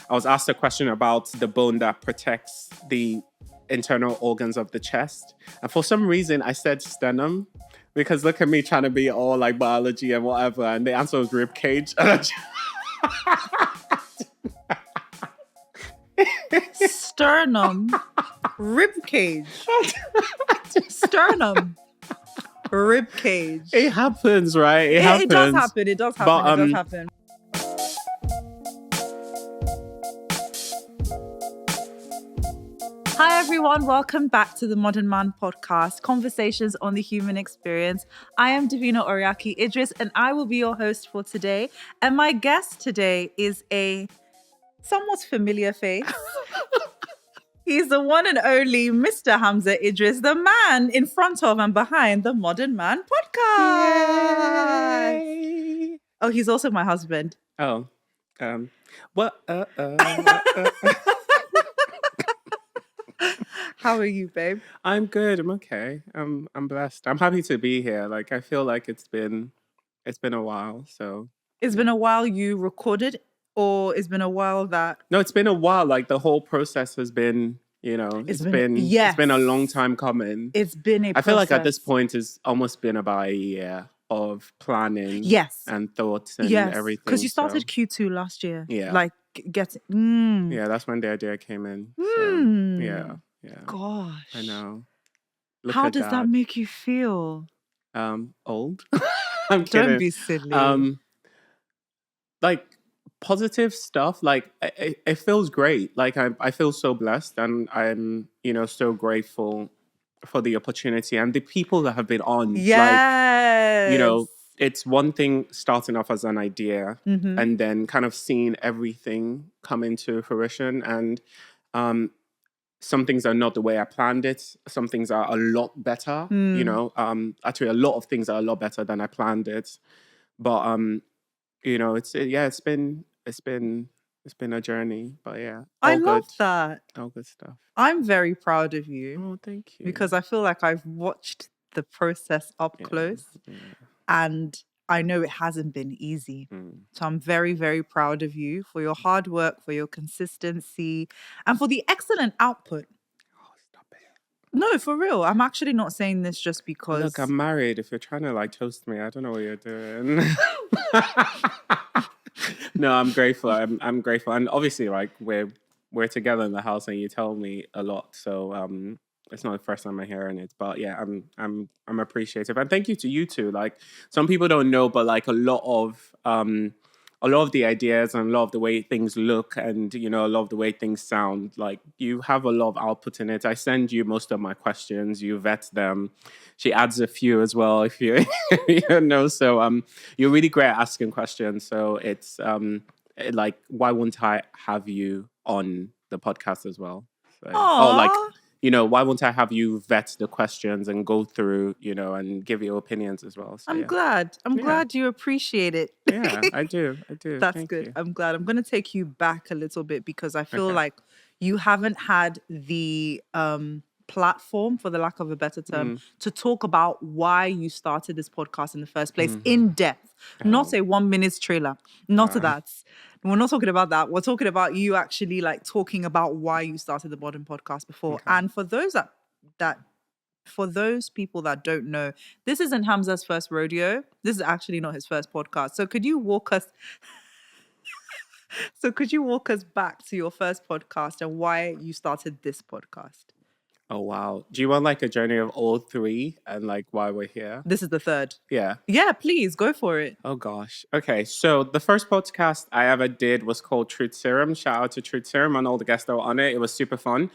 I was asked a question about the bone that protects the internal organs of the chest. And for some reason, I said sternum because look at me trying to be all like biology and whatever. And the answer was rib cage. Sternum, rib cage, sternum, rib cage. It happens, right? It happens. It does happen. It does happen. But, it does happen. Hi everyone, welcome back to the Modern Man podcast, conversations on the human experience. I am Davina Oriakhi Idris and I will be your host for today. And my guest today is a somewhat familiar face. He's the one and only Mr. Hamza Idris, the man in front of and behind the Modern Man podcast. Yay. Oh, he's also my husband. Oh, How are you, babe? I'm good. I'm okay. I'm blessed. I'm happy to be here. Like I feel like it's been a while. So It's been a while you recorded, or it's been a while that no, it's been a while. Like the whole process has been, it's been a long time coming. It's been a process. I feel like at this point it's almost been about a year of planning, and thoughts and everything. Because you started Q2 last year. Yeah. Like getting. Yeah, that's when the idea came in. So, yeah. Gosh. I know. How does that make you feel? Old. I'm kidding. Don't be silly. Like positive stuff. Like it feels great. Like I feel so blessed, and I'm so grateful for the opportunity and the people that have been on. Yes. Like, it's one thing starting off as an idea and then kind of seeing everything come into fruition. And some things are not the way I planned it. Some things are a lot better. Actually, a lot of things are a lot better than I planned it. But it's been a journey. But yeah, I love that. All good stuff. I'm very proud of you. Oh, thank you. Because I feel like I've watched the process up close, and I know it hasn't been easy. So I'm very, very proud of you for your hard work, for your consistency, and for the excellent output. Oh, stop it. No, for real. I'm actually not saying this just because... Look, I'm married. If you're trying to like toast me, I don't know what you're doing. No, I'm grateful. I'm grateful. And obviously, like, we're together in the house and you tell me a lot. So it's not the first time I'm hearing it, but yeah, I'm appreciative, and thank you to you too. Like some people don't know, but like a lot of the ideas and a lot of the way things look, and a lot of the way things sound, like you have a lot of output in it. I send you most of my questions, you vet them. She adds a few as well if you So you're really great at asking questions. So it's like, why wouldn't I have you on the podcast as well? So, why won't I have you vet the questions and go through, and give your opinions as well? So, I'm glad. I'm glad you appreciate it. Yeah, I do. That's good. I'm glad. I'm going to take you back a little bit because I feel like you haven't had the platform, for the lack of a better term, to talk about why you started this podcast in the first place in depth. Not a 1 minute trailer. Not that. We're not talking about that. We're talking about you actually like talking about why you started the Modern Podcast before. And for those for those people that don't know, this isn't Hamza's first rodeo. This is actually not his first podcast. So could you walk us back to your first podcast and why you started this podcast? Oh, wow. Do you want like a journey of all three and like why we're here? This is the third. Yeah. Yeah, please go for it. Oh, gosh. Okay. So the first podcast I ever did was called Truth Serum. Shout out to Truth Serum and all the guests that were on it. It was super fun.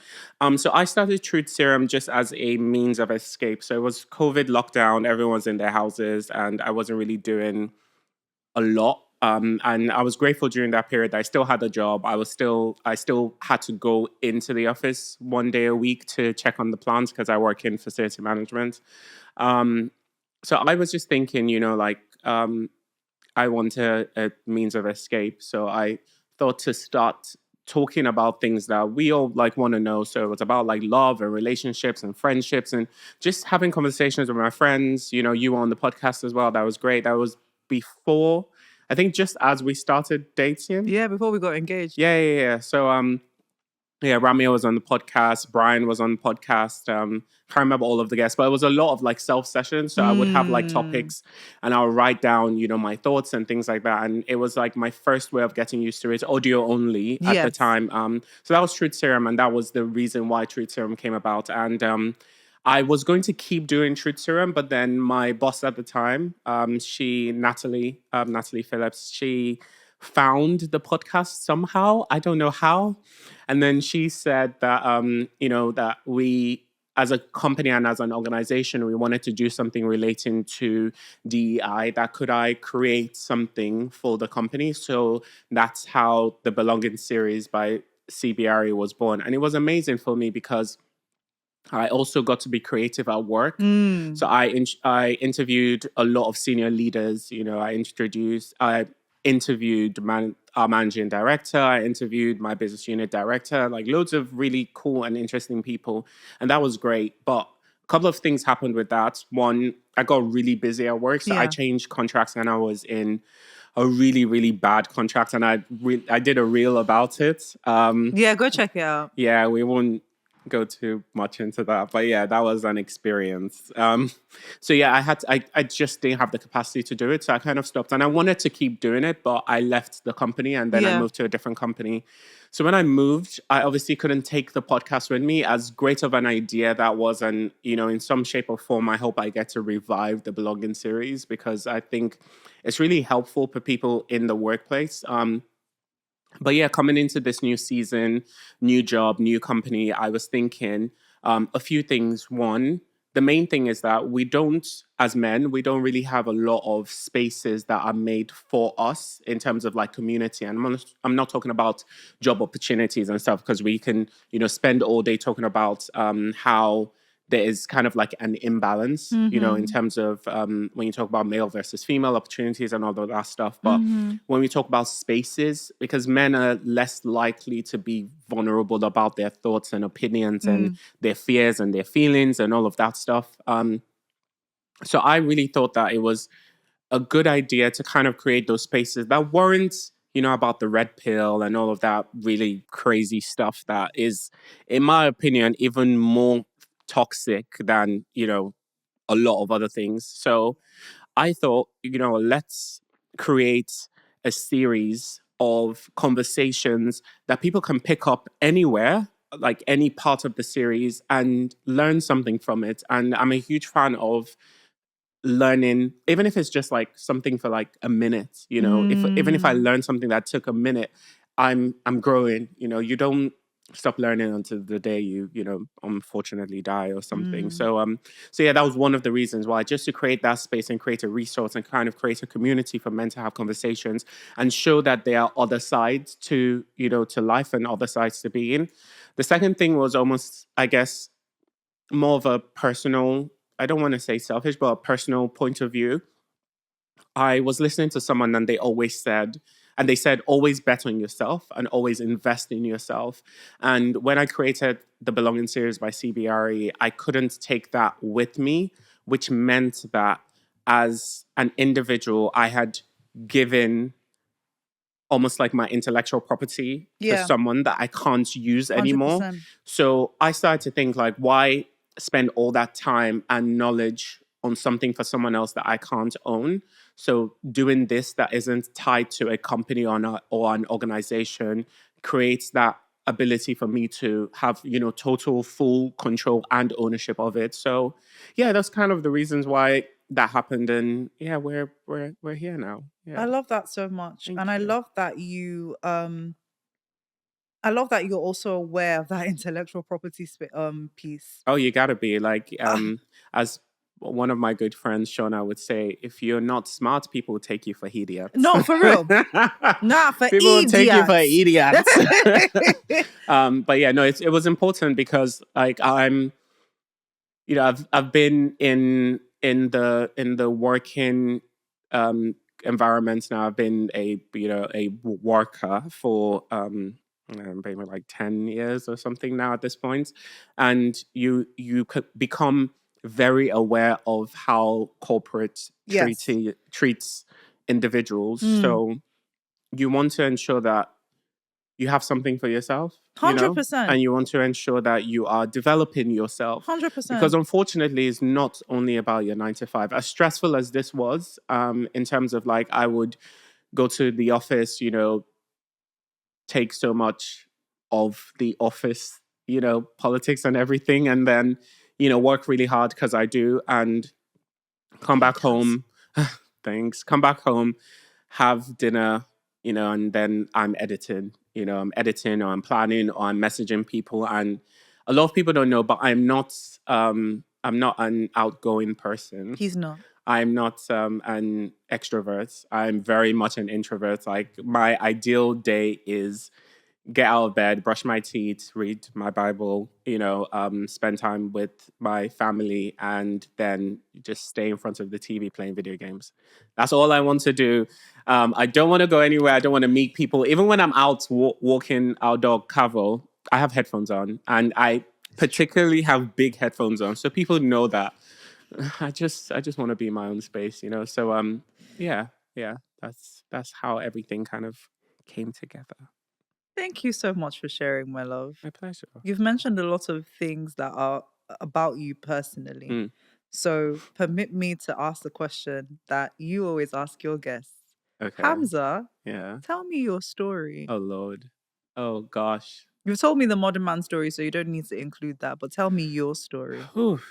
So I started Truth Serum just as a means of escape. So it was COVID lockdown. Everyone's in their houses and I wasn't really doing a lot. And I was grateful during that period that I still had a job. I still had to go into the office 1 day a week to check on the plants because I work in facility management. So I was just thinking, I want a means of escape. So I thought to start talking about things that we all like want to know. So it was about like love and relationships and friendships and just having conversations with my friends. You were on the podcast as well. That was great. That was before. I think just as we started dating. Yeah, before we got engaged. Yeah. So yeah, Ramia was on the podcast. Brian was on the podcast. Can't remember all of the guests, but it was a lot of like self sessions. So I would have like topics, and I would write down, my thoughts and things like that. And it was like my first way of getting used to it, audio only at the Yes. time. So that was Truth Serum, and that was the reason why Truth Serum came about. And I was going to keep doing Truth Serum, but then my boss at the time, Natalie Phillips, she found the podcast somehow. I don't know how. And then she said that, that we, as a company and as an organization, we wanted to do something relating to DEI. That could I create something for the company? So that's how the Belonging series by CBRE was born. And it was amazing for me because I also got to be creative at work. So I interviewed a lot of senior leaders. I interviewed our managing director. I interviewed my business unit director, like loads of really cool and interesting people. And that was great. But a couple of things happened with that. One, I got really busy at work. So I changed contracts and I was in a really, really bad contract. And I did a reel about it. Yeah, go check it out. Yeah, we won't go too much into that, but yeah, that was an experience. So yeah, I just didn't have the capacity to do it, so I kind of stopped. And I wanted to keep doing it, but I left the company and then I moved to a different company. So when I moved, I obviously couldn't take the podcast with me. As great of an idea that was, and in some shape or form, I hope I get to revive the Belonging series because I think it's really helpful for people in the workplace. But yeah, coming into this new season, new job, new company, I was thinking a few things. One, the main thing is that as men, we don't really have a lot of spaces that are made for us in terms of like community. And I'm not talking about job opportunities and stuff because we can, spend all day talking about how there is kind of like an imbalance, in terms of when you talk about male versus female opportunities and all of that stuff. But when we talk about spaces, because men are less likely to be vulnerable about their thoughts and opinions and their fears and their feelings and all of that stuff. So I really thought that it was a good idea to kind of create those spaces that weren't, about the red pill and all of that really crazy stuff that is, in my opinion, even more toxic than, a lot of other things. So I thought, let's create a series of conversations that people can pick up anywhere, like any part of the series, and learn something from it. And I'm a huge fan of learning, even if it's just like something for like a minute, if even if I learn something that took a minute, I'm growing. You don't stop learning until the day you unfortunately die or something. So yeah, that was one of the reasons why, just to create that space and create a resource and kind of create a community for men to have conversations and show that there are other sides to to life and other sides to being. The second thing was almost, I guess, more of a personal, I don't want to say selfish, but a personal point of view. I was listening to someone and they said, always bet on yourself and always invest in yourself. And when I created the Belonging series by CBRE, I couldn't take that with me, which meant that as an individual, I had given almost like my intellectual property to someone that I can't use anymore. 100%. So I started to think like, why spend all that time and knowledge on something for someone else that I can't own? So doing this that isn't tied to a company or an organization creates that ability for me to have, total full control and ownership of it. So yeah, that's kind of the reasons why that happened. And yeah, we're here now. Yeah. I love that so much. Thank And I you. love that I love that you're also aware of that intellectual property piece. Oh, you gotta be like, as one of my good friends, Shona, would say, if you're not smart, people will take you for idiots. No, for real. Nah, for People will take you for idiots. idiots. But yeah, no, it was important because like I've been in the working environments now. I've been a worker for maybe like 10 years or something now at this point, and you could become very aware of how corporate Yes. treats individuals. So you want to ensure that you have something for yourself, 100%. and you want to ensure that you are developing yourself. 100%. Because unfortunately, it's not only about your 9 to 5. As stressful as this was, in terms of like, I would go to the office, take so much of the office, politics and everything, and then, work really hard because I do, and come back home. Thanks. Come back home, have dinner, and then I'm editing. I'm editing, or I'm planning, or I'm messaging people. And a lot of people don't know, but I'm not an outgoing person. He's not. I'm not an extrovert. I'm very much an introvert. Like, my ideal day is get out of bed, brush my teeth, read my Bible, spend time with my family, and then just stay in front of the TV playing video games. That's all I want to do. I don't want to go anywhere. I don't want to meet people. Even when I'm out walking our dog, Cavo, I have headphones on, and I particularly have big headphones on, so people know that I just want to be in my own space, So yeah, that's how everything kind of came together. Thank you so much for sharing, my love. My pleasure. You've mentioned a lot of things that are about you personally. So permit me to ask the question that you always ask your guests. Okay. Hamza, Yeah. tell me your story. Oh, Lord. Oh, gosh. You've told me the modern man story, so you don't need to include that, but tell me your story. Oof.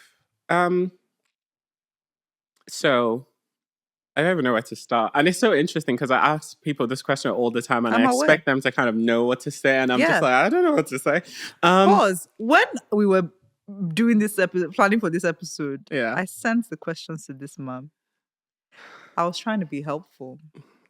So I don't even know where to start. And it's so interesting because I ask people this question all the time, and I expect them to kind of know what to say. And I'm just like, I don't know what to say. Pause. When we were doing this episode, planning for this episode, Yeah. I sent the questions to this man. I was trying to be helpful.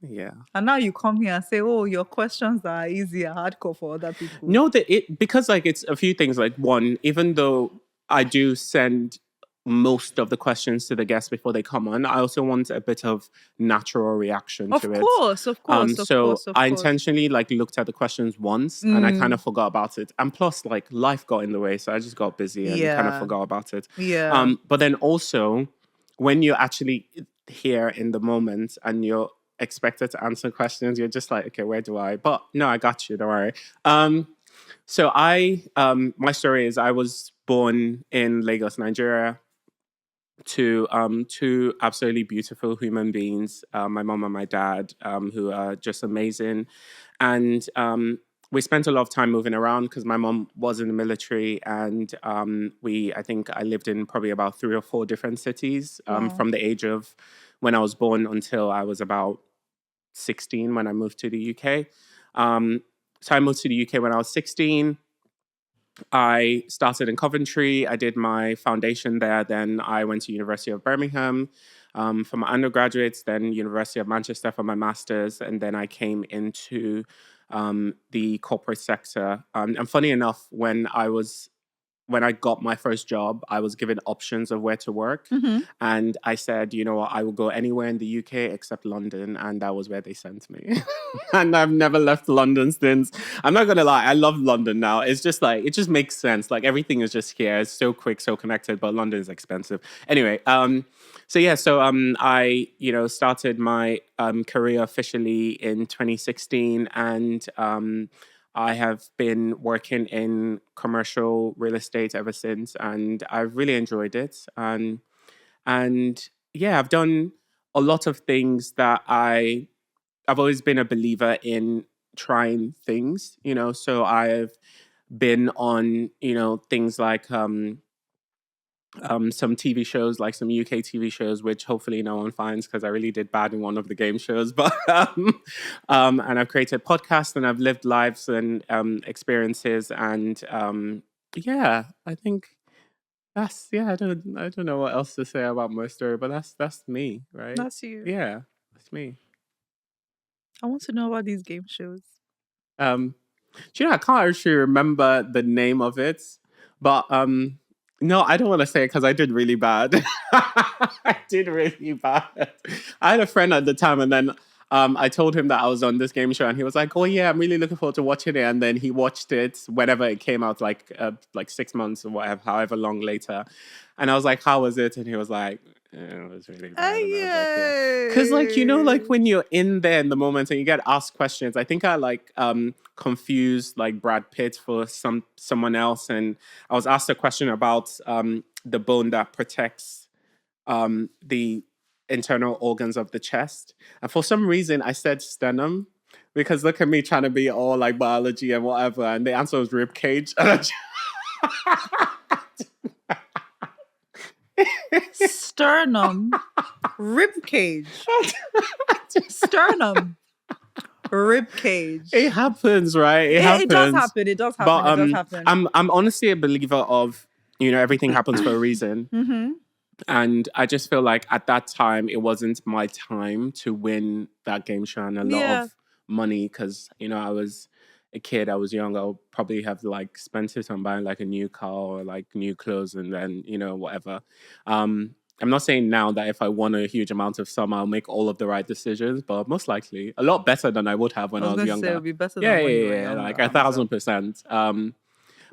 Yeah. And now you come here and say, oh, your questions are easy and hardcore for other people. No, because like it's a few things. Like, one, even though I do send most of the questions to the guests before they come on, I also want a bit of natural reaction to it. Of course. I intentionally looked at the questions once and I kind of forgot about it. And plus, like, life got in the way, so I just got busy and kind of forgot about it. Yeah. But then also, when you're actually here in the moment and you're expected to answer questions, you're just like, okay, where do I? But no, I got you. Don't worry. So my story is I was born in Lagos, Nigeria, to two absolutely beautiful human beings, my mom and my dad, who are just amazing. And we spent a lot of time moving around because my mom was in the military, and I think I lived in probably about 3 or 4 different cities from the age of when I was born until I was about 16 when I moved to the UK. So I moved to the UK when I was 16. I started in Coventry. I did my foundation there. Then I went to University of Birmingham for my undergraduates, then University of Manchester for my master's. And then I came into the corporate sector. And funny enough, when I got my first job, I was given options of where to work. And I said, you know what, I will go anywhere in the UK except London. And that was where they sent me. And I've never left London since. I'm not going to lie, I love London now. It's just like, it just makes sense. Like, everything is just here. It's so quick, so connected, but London is expensive. Anyway, I started my career officially in 2016. And I have been working in commercial real estate ever since, and I've really enjoyed it. And I've done a lot of things that I've always been a believer in trying things, So I've been on, things like some TV shows, like some UK TV shows, which hopefully no one finds because I really did bad in one of the game shows. But and I've created podcasts and I've lived lives and experiences, and I think I don't know what else to say about my story, but that's me, right? That's you. Yeah, that's me. I want to know about these game shows. Do you know, I can't actually remember the name of it, but no, I don't want to say it because I did really bad. I did really bad. I had a friend at the time, and then I told him that I was on this game show, and he was like, "Oh yeah, I'm really looking forward to watching it." And then he watched it whenever it came out, like 6 months or whatever, however long later. And I was like, "How was it?" And he was like, It was really bad. And I was like, yeah. Yay. Because, like, you know, like when you're in there in the moment and you get asked questions, I think I like confused like Brad Pitt for someone else. And I was asked a question about the bone that protects the internal organs of the chest. And for some reason, I said sternum. Because look at me trying to be all like biology and whatever. And the answer was rib cage. Sternum, rib cage, sternum, rib cage. It happens, right? It happens. It does happen. It does happen. But it does happen. I'm honestly a believer of, you know, everything happens for a reason. Mm-hmm. And I just feel like at that time, it wasn't my time to win that game show and a lot of money because, you know, I was a kid, I was young. I'll probably have like spent it on buying like a new car or like new clothes and then, you know, whatever. I'm not saying now that if I won a huge amount of sum, I'll make all of the right decisions, but most likely a lot better than I would have when I was younger. Say it would be better than when you were younger. Like 1,000%.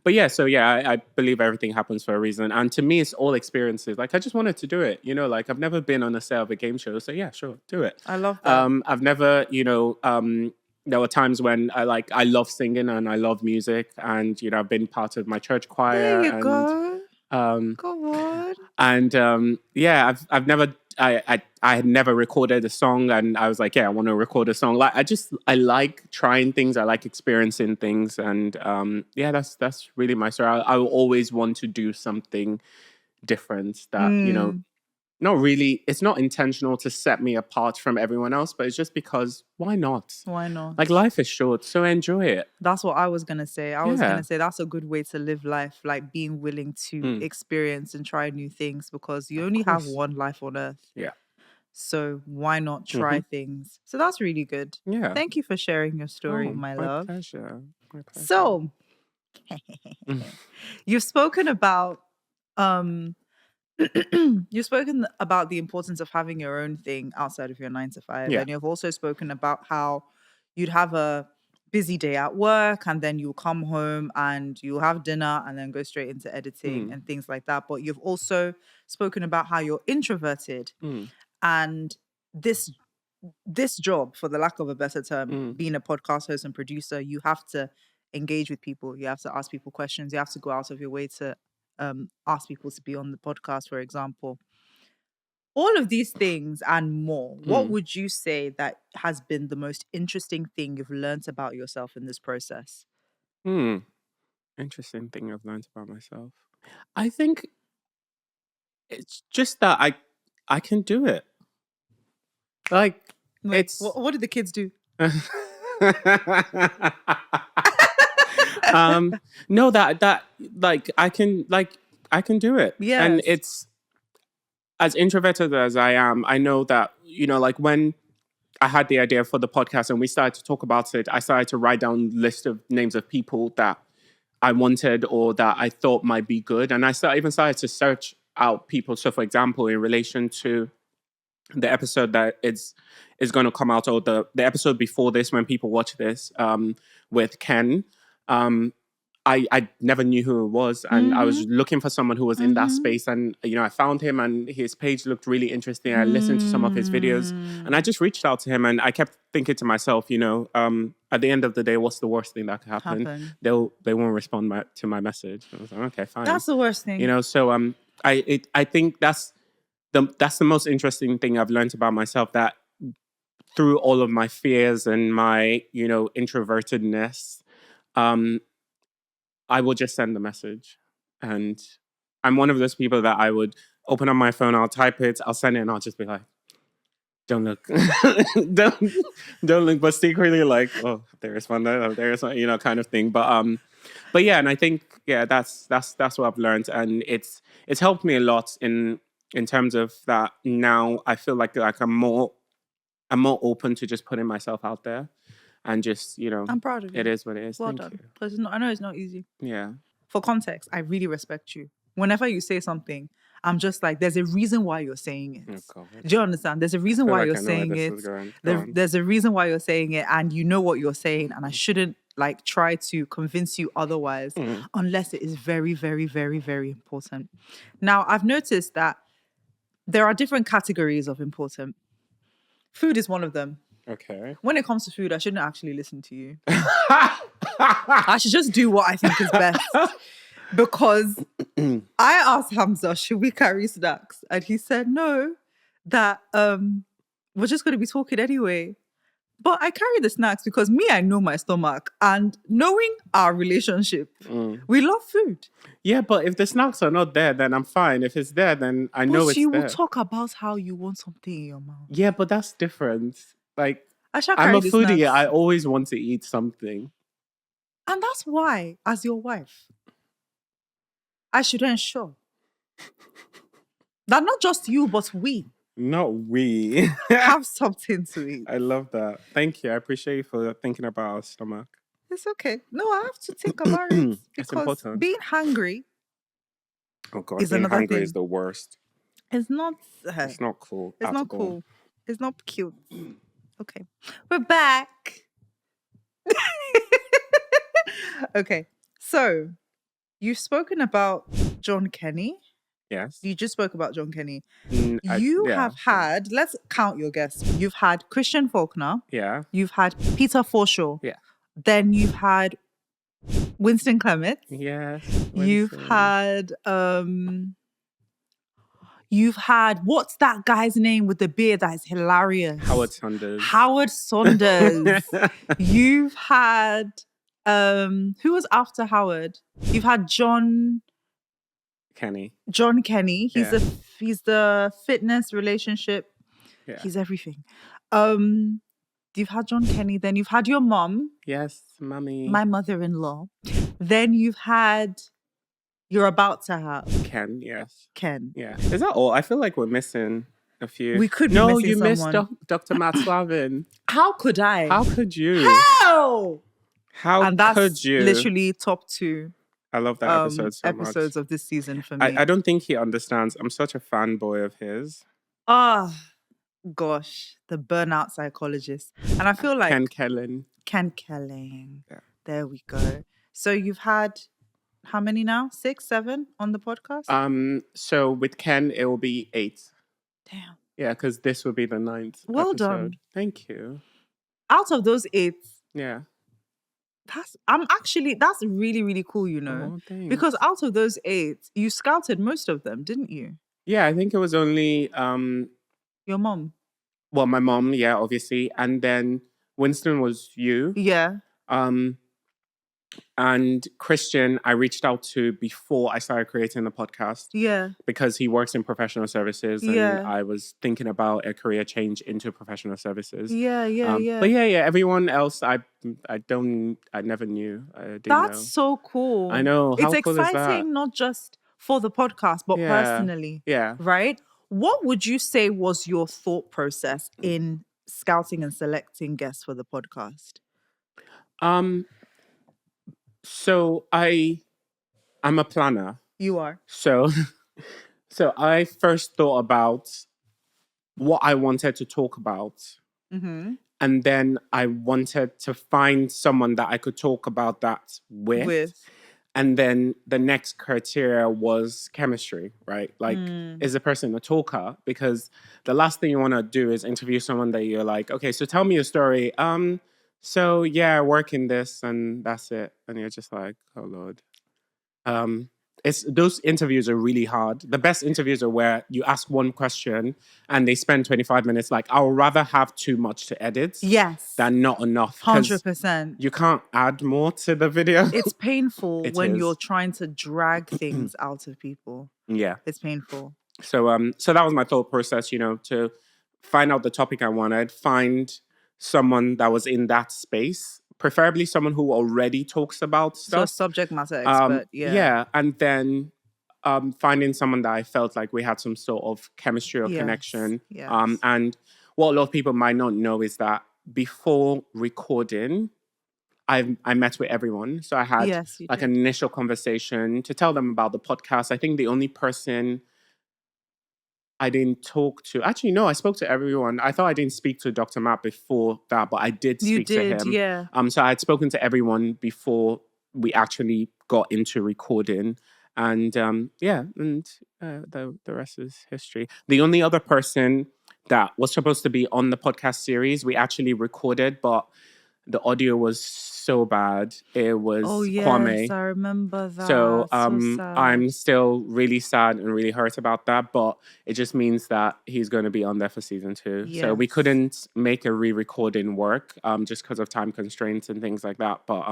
But yeah, so yeah, I believe everything happens for a reason. And to me, it's all experiences. Like, I just wanted to do it. You know, like, I've never been on a set of a game show. So yeah, sure, do it. I love that. I've never, you know, there were times when I love singing and I love music. And, you know, I've been part of my church choir. There you go. Go on. And yeah, I've never... I had never recorded a song and I was like, yeah, I want to record a song. Like I like trying things. I like experiencing things. And yeah, that's really my story. I will always want to do something different that, you know, not really, it's not intentional to set me apart from everyone else, but it's just because why not? Why not? Like life is short, so enjoy it. That's what I was going to say. I was going to say that's a good way to live life, like being willing to experience and try new things because you only have one life on earth. Yeah. So why not try things? So that's really good. Yeah. Thank you for sharing your story, my love. Pleasure. My pleasure. So you've spoken about you've spoken about the importance of having your own thing outside of your 9 to 5. Yeah. And you've also spoken about how you'd have a busy day at work and then you'll come home and you'll have dinner and then go straight into editing and things like that. But you've also spoken about how you're introverted and this job, for the lack of a better term, being a podcast host and producer, you have to engage with people. You have to ask people questions. You have to go out of your way to ask people to be on the podcast, for example. All of these things and more, what would you say that has been the most interesting thing you've learned about yourself in this process? Interesting thing I've learned about myself. I think it's just that I can do it. Like, it's... What did the kids do? No, that like I can do it. Yes. And it's, as introverted as I am, I know that, you know, like when I had the idea for the podcast and we started to talk about it, I started to write down a list of names of people that I wanted or that I thought might be good. And I even started to search out people. So for example, in relation to the episode that is going to come out, or the episode before this when people watch this, with Ken, I never knew who it was, and I was looking for someone who was in that space, and you know, I found him, and his page looked really interesting. I listened to some of his videos, and I just reached out to him, and I kept thinking to myself, you know, at the end of the day, what's the worst thing that could happen? They won't respond to my message. I was like, okay, fine. That's the worst thing, you know. So I think that's the most interesting thing I've learned about myself, that through all of my fears and my, you know, introvertedness, I will just send the message. And I'm one of those people that I would open up my phone, I'll type it, I'll send it, and I'll just be like, don't look. don't look, but secretly like, oh, they responded, oh, there is, you know, kind of thing. But yeah, and I think, yeah, that's what I've learned. And it's helped me a lot in terms of that. Now I feel like I'm more open to just putting myself out there. And just, you know, I'm proud of you. It is what it is. Well Thank done. you. Because I know it's not easy. Yeah. For context, I really respect you. Whenever you say something, I'm just like, there's a reason why you're saying it. Oh, God. Do you understand? There's a reason why you're saying it. There's a reason why you're saying it, and you know what you're saying, and I shouldn't like try to convince you otherwise unless it is very, very, very, very important. Now, I've noticed that There are different categories of important. Food is one of them. Okay. When it comes to food, I shouldn't actually listen to you. I should just do what I think is best. Because I asked Hamza, should we carry snacks? And he said no, that we're just going to be talking anyway. But I carry the snacks because I know my stomach. And knowing our relationship, we love food. Yeah, but if the snacks are not there, then I'm fine. If it's there, then I know it's you there. will talk about how you want something in your mouth. Yeah, but that's different. Like, I'm a foodie. Snacks. I always want to eat something. And that's why, as your wife, I should ensure that not just you, but we. Not we. have something to eat. I love that. Thank you. I appreciate you for thinking about our stomach. It's okay. No, I have to think about it. It's Because important. being hungry is being another hungry thing. is the worst. It's not... it's not cool. It's not all. cool. It's not cute. Okay. We're back. Okay. So, you've spoken about John Kenny. Yes. You just spoke about John Kenny. You have had, let's count your guests. You've had Christian Faulkner. Yeah. You've had Peter Forshaw. Yeah. Then you've had Winston Clement. Yes. You've had what's that guy's name with the beard that is hilarious? Howard Saunders. You've had who was after Howard? You've had John Kenny. He's the fitness relationship. Yeah. He's everything. You've had John Kenny, then you've had your mom. Yes, mommy. My mother-in-law. Then you've had you're about to have Ken, yes. Ken. Yeah. Is that all? I feel like we're missing a few. We could be No, missing you someone. missed Dr. Matt Slavin. How could I? How could you? How? How and that's could you? Literally top 2 I love that episode so much. episodes of this season for me. I don't think he understands. I'm such a fanboy of his. Gosh, the burnout psychologist. And I feel like Ken Kelling. Yeah. There we go. So you've had how many now? 6, 7 on the podcast? So with Ken, it will be 8. Damn. Yeah, because this will be the 9th. Well episode. done. Thank you. Out of those 8, yeah. That's really, really cool, you know. Oh, because out of those 8, you scouted most of them, didn't you? Yeah, I think it was only your mom. Well, my mom, yeah, obviously. And then Winston was you. Yeah. And Christian, I reached out to before I started creating the podcast. Yeah. Because he works in professional services and I was thinking about a career change into professional services. Yeah. But yeah, everyone else I never knew. I didn't know. That's so cool. I know. How it's cool exciting, is that? not just for the podcast, but personally. Yeah. Right? What would you say was your thought process in scouting and selecting guests for the podcast? So I'm a planner. You are. So I first thought about what I wanted to talk about. Mm-hmm. And then I wanted to find someone that I could talk about that with. And then the next criteria was chemistry, right? Like, is the person a talker? Because the last thing you want to do is interview someone that you're like, okay, so tell me your story. So yeah, I work in this and that's it. And you're just like, oh Lord. Those interviews are really hard. The best interviews are where you ask one question and they spend 25 minutes. Like, I would rather have too much to edit than not enough. 100%. You can't add more to the video. It's painful when you're trying to drag things out of people. Yeah. It's painful. So that was my thought process, to find out the topic I wanted, find someone that was in that space, preferably someone who already talks about stuff. So subject matter expert, Yeah, and then finding someone that I felt like we had some sort of chemistry or connection. Yes. And what a lot of people might not know is that before recording, I met with everyone. So I had an initial conversation to tell them about the podcast. I think the only person I didn't talk to. Actually, no, I spoke to everyone. I thought I didn't speak to Dr. Matt before that, but I did speak to him. Yeah. So I had spoken to everyone before we actually got into recording. And the rest is history. The only other person that was supposed to be on the podcast series, we actually recorded, but the audio was so bad. It Oh was yes, Kwame. I remember that. So So sad. I'm still really sad and really hurt about that, but it just means that he's going to be on there for season 2. So we Yes. couldn't make a re-recording work just because of time constraints and things like that. But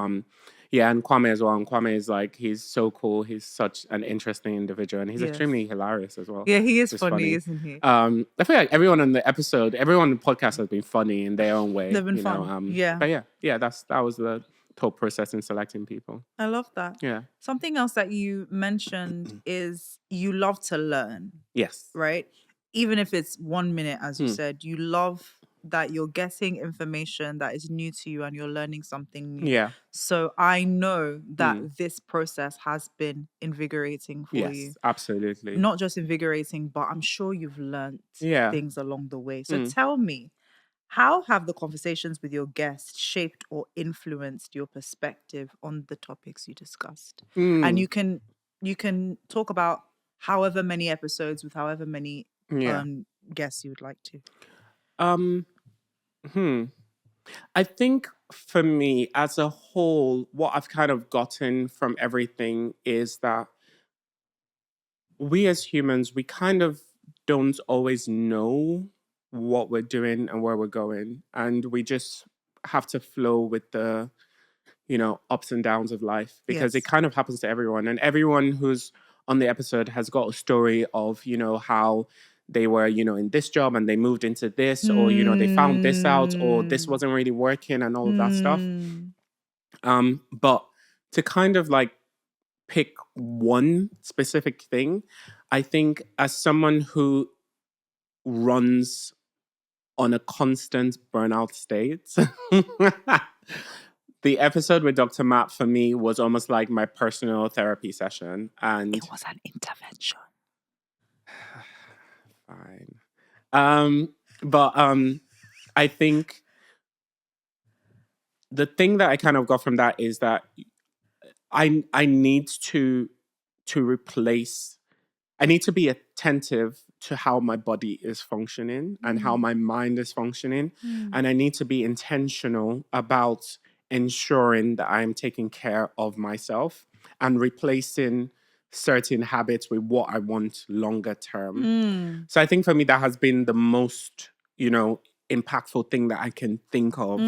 yeah, and Kwame as well. And Kwame is like, he's so cool. He's such an interesting individual, and he's Yes. extremely hilarious as well. Yeah, he is Just funny, isn't he? I feel like everyone on the episode, everyone on the podcast has been funny in their own way. They've been fun. Yeah. But yeah, that was the thought process in selecting people. I love that. Yeah. Something else that you mentioned is you love to learn, Yes. right? Even if it's 1 minute, as you said, you love that you're getting information that is new to you and you're learning something new. Yeah. So I know that this process has been invigorating for you. Yes, absolutely. Not just invigorating, but I'm sure you've learned things along the way. So tell me, how have the conversations with your guests shaped or influenced your perspective on the topics you discussed? And you can talk about however many episodes with however many guests you would like to. I think for me as a whole, what I've kind of gotten from everything is that we as humans, we kind of don't always know what we're doing and where we're going. And we just have to flow with the, ups and downs of life, because it kind of happens to everyone. And everyone who's on the episode has got a story of, how they were, in this job and they moved into this, or, they found this out, or this wasn't really working and all of that stuff. But to kind of like pick one specific thing, I think as someone who runs on a constant burnout state, the episode with Dr. Matt for me was almost like my personal therapy session. And it was an intervention. Fine. But I think the thing that I kind of got from that is that I need to replace. I need to be attentive to how my body is functioning and how my mind is functioning, and I need to be intentional about ensuring that I am taking care of myself and replacing certain habits with what I want longer term. So I think for me that has been the most, impactful thing that I can think of.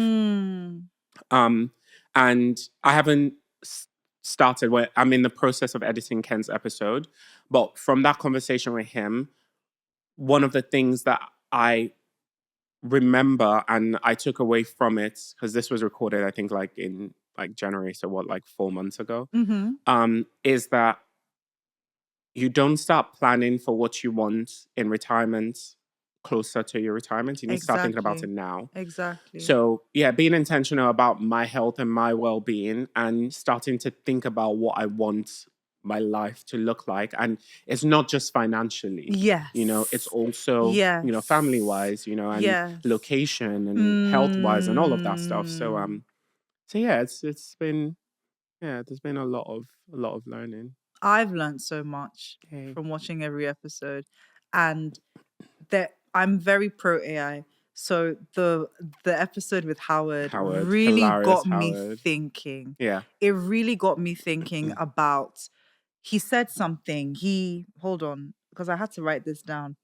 And I haven't started where I'm in the process of editing Ken's episode, but from that conversation with him, one of the things that I remember and I took away from it, because this was recorded I think like in like January, so what, like 4 months ago, is that you don't start planning for what you want in retirement closer to your retirement. You need to start thinking about it now. Exactly. So yeah, being intentional about my health and my well-being, and starting to think about what I want my life to look like. And it's not just financially. Yes. It's also, family-wise, and location and health-wise and all of that stuff. So yeah, it's been, there's been a lot of learning. I've learned so much from watching every episode, and that I'm very pro AI. So the episode with Howard really got me thinking. Yeah. It really got me thinking about, he said something. Hold on, because I had to write this down.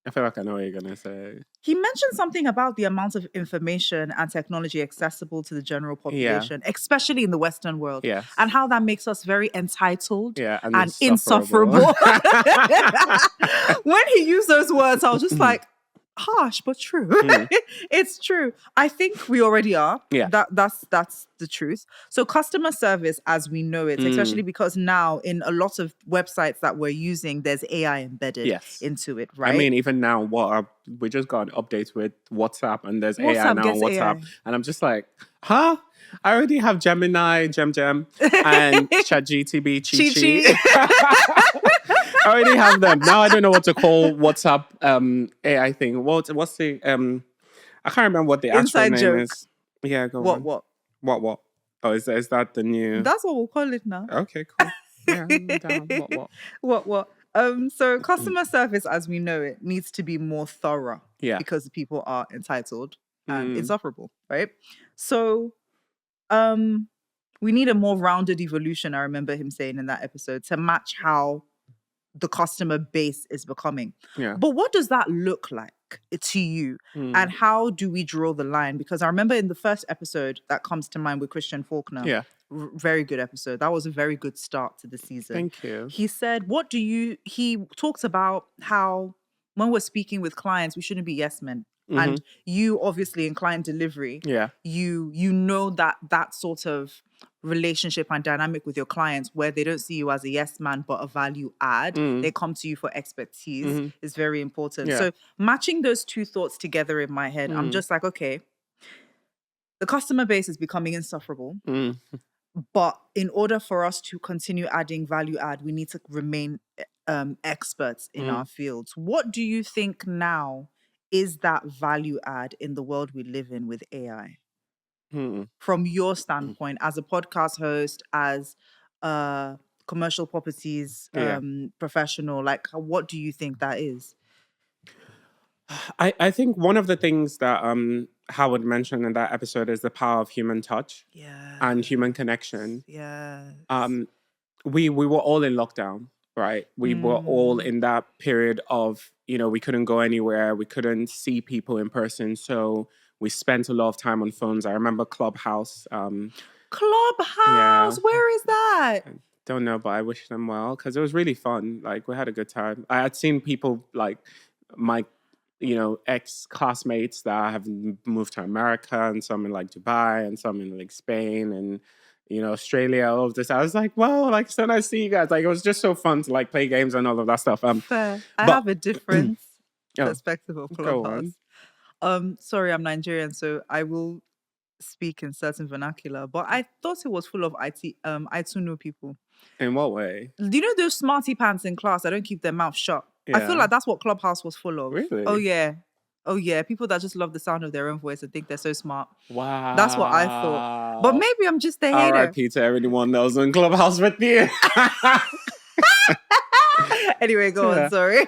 I feel like I know what you're going to say. He mentioned something about the amount of information and technology accessible to the general population, especially in the Western world, and how that makes us very entitled and insufferable. When he used those words, I was just like, harsh but true. It's true. I think we already are. Yeah. That's the truth. So customer service as we know it, especially because now in a lot of websites that we're using, there's AI embedded into it, right? I mean, even now, we just got an update with WhatsApp, and there's AI now on WhatsApp. AI. And I'm just like, huh? I already have Gemini, Gem, and ChatGTP, Chi. I already have them. Now I don't know what to call WhatsApp AI thing. What's the I can't remember what the inside actual joke name is. Yeah, go on. What? Oh, is that the new? That's what we'll call it now. Okay, cool. Yeah, I'm down. What? What? So customer service, as we know it, needs to be more thorough Yeah. because people are entitled and Mm. insufferable, right? So, we need a more rounded evolution. I remember him saying in that episode to match how the customer base is becoming. Yeah. But what does that look like to you? And how do we draw the line? Because I remember in the first episode that comes to mind with Christian Faulkner. Yeah. Very good episode. That was a very good start to the season. Thank you. He said, he talks about how when we're speaking with clients, we shouldn't be yes men. And you obviously in client delivery, you know that sort of relationship and dynamic with your clients where they don't see you as a yes man but a value add. They come to you for expertise is very important. Yeah. So matching those two thoughts together in my head, I'm just like, okay, the customer base is becoming insufferable. But in order for us to continue adding value add, we need to remain experts in our fields. What do you think now is that value add in the world we live in with AI? From your standpoint, as a podcast host, as a commercial properties professional, like what do you think that is? I think one of the things that Howard mentioned in that episode is the power of human touch and human connection. We were all in lockdown, right? We were all in that period of, we couldn't go anywhere. We couldn't see people in person. So we spent a lot of time on phones. I remember Clubhouse. Clubhouse? Where is that? I don't know, but I wish them well because it was really fun. Like, we had a good time. I had seen people like my ex-classmates that have moved to America, and some in like Dubai and some in like Spain and Australia, all of this. I was like, wow, like so nice to see you guys. Like, it was just so fun to like play games and all of that stuff. Fair. I have a different perspective of Clubhouse. Sorry, I'm Nigerian, so I will speak in certain vernacular, but I thought it was full of Itunu people. In what way? Do you know those smarty pants in class that don't keep their mouth shut? I feel like that's what Clubhouse was full of. Really? Oh yeah. People that just love the sound of their own voice and think they're so smart. Wow. That's what I thought. But maybe I'm just a hater. R.I.P. to everyone that was in Clubhouse with you. Anyway, go on. Sorry.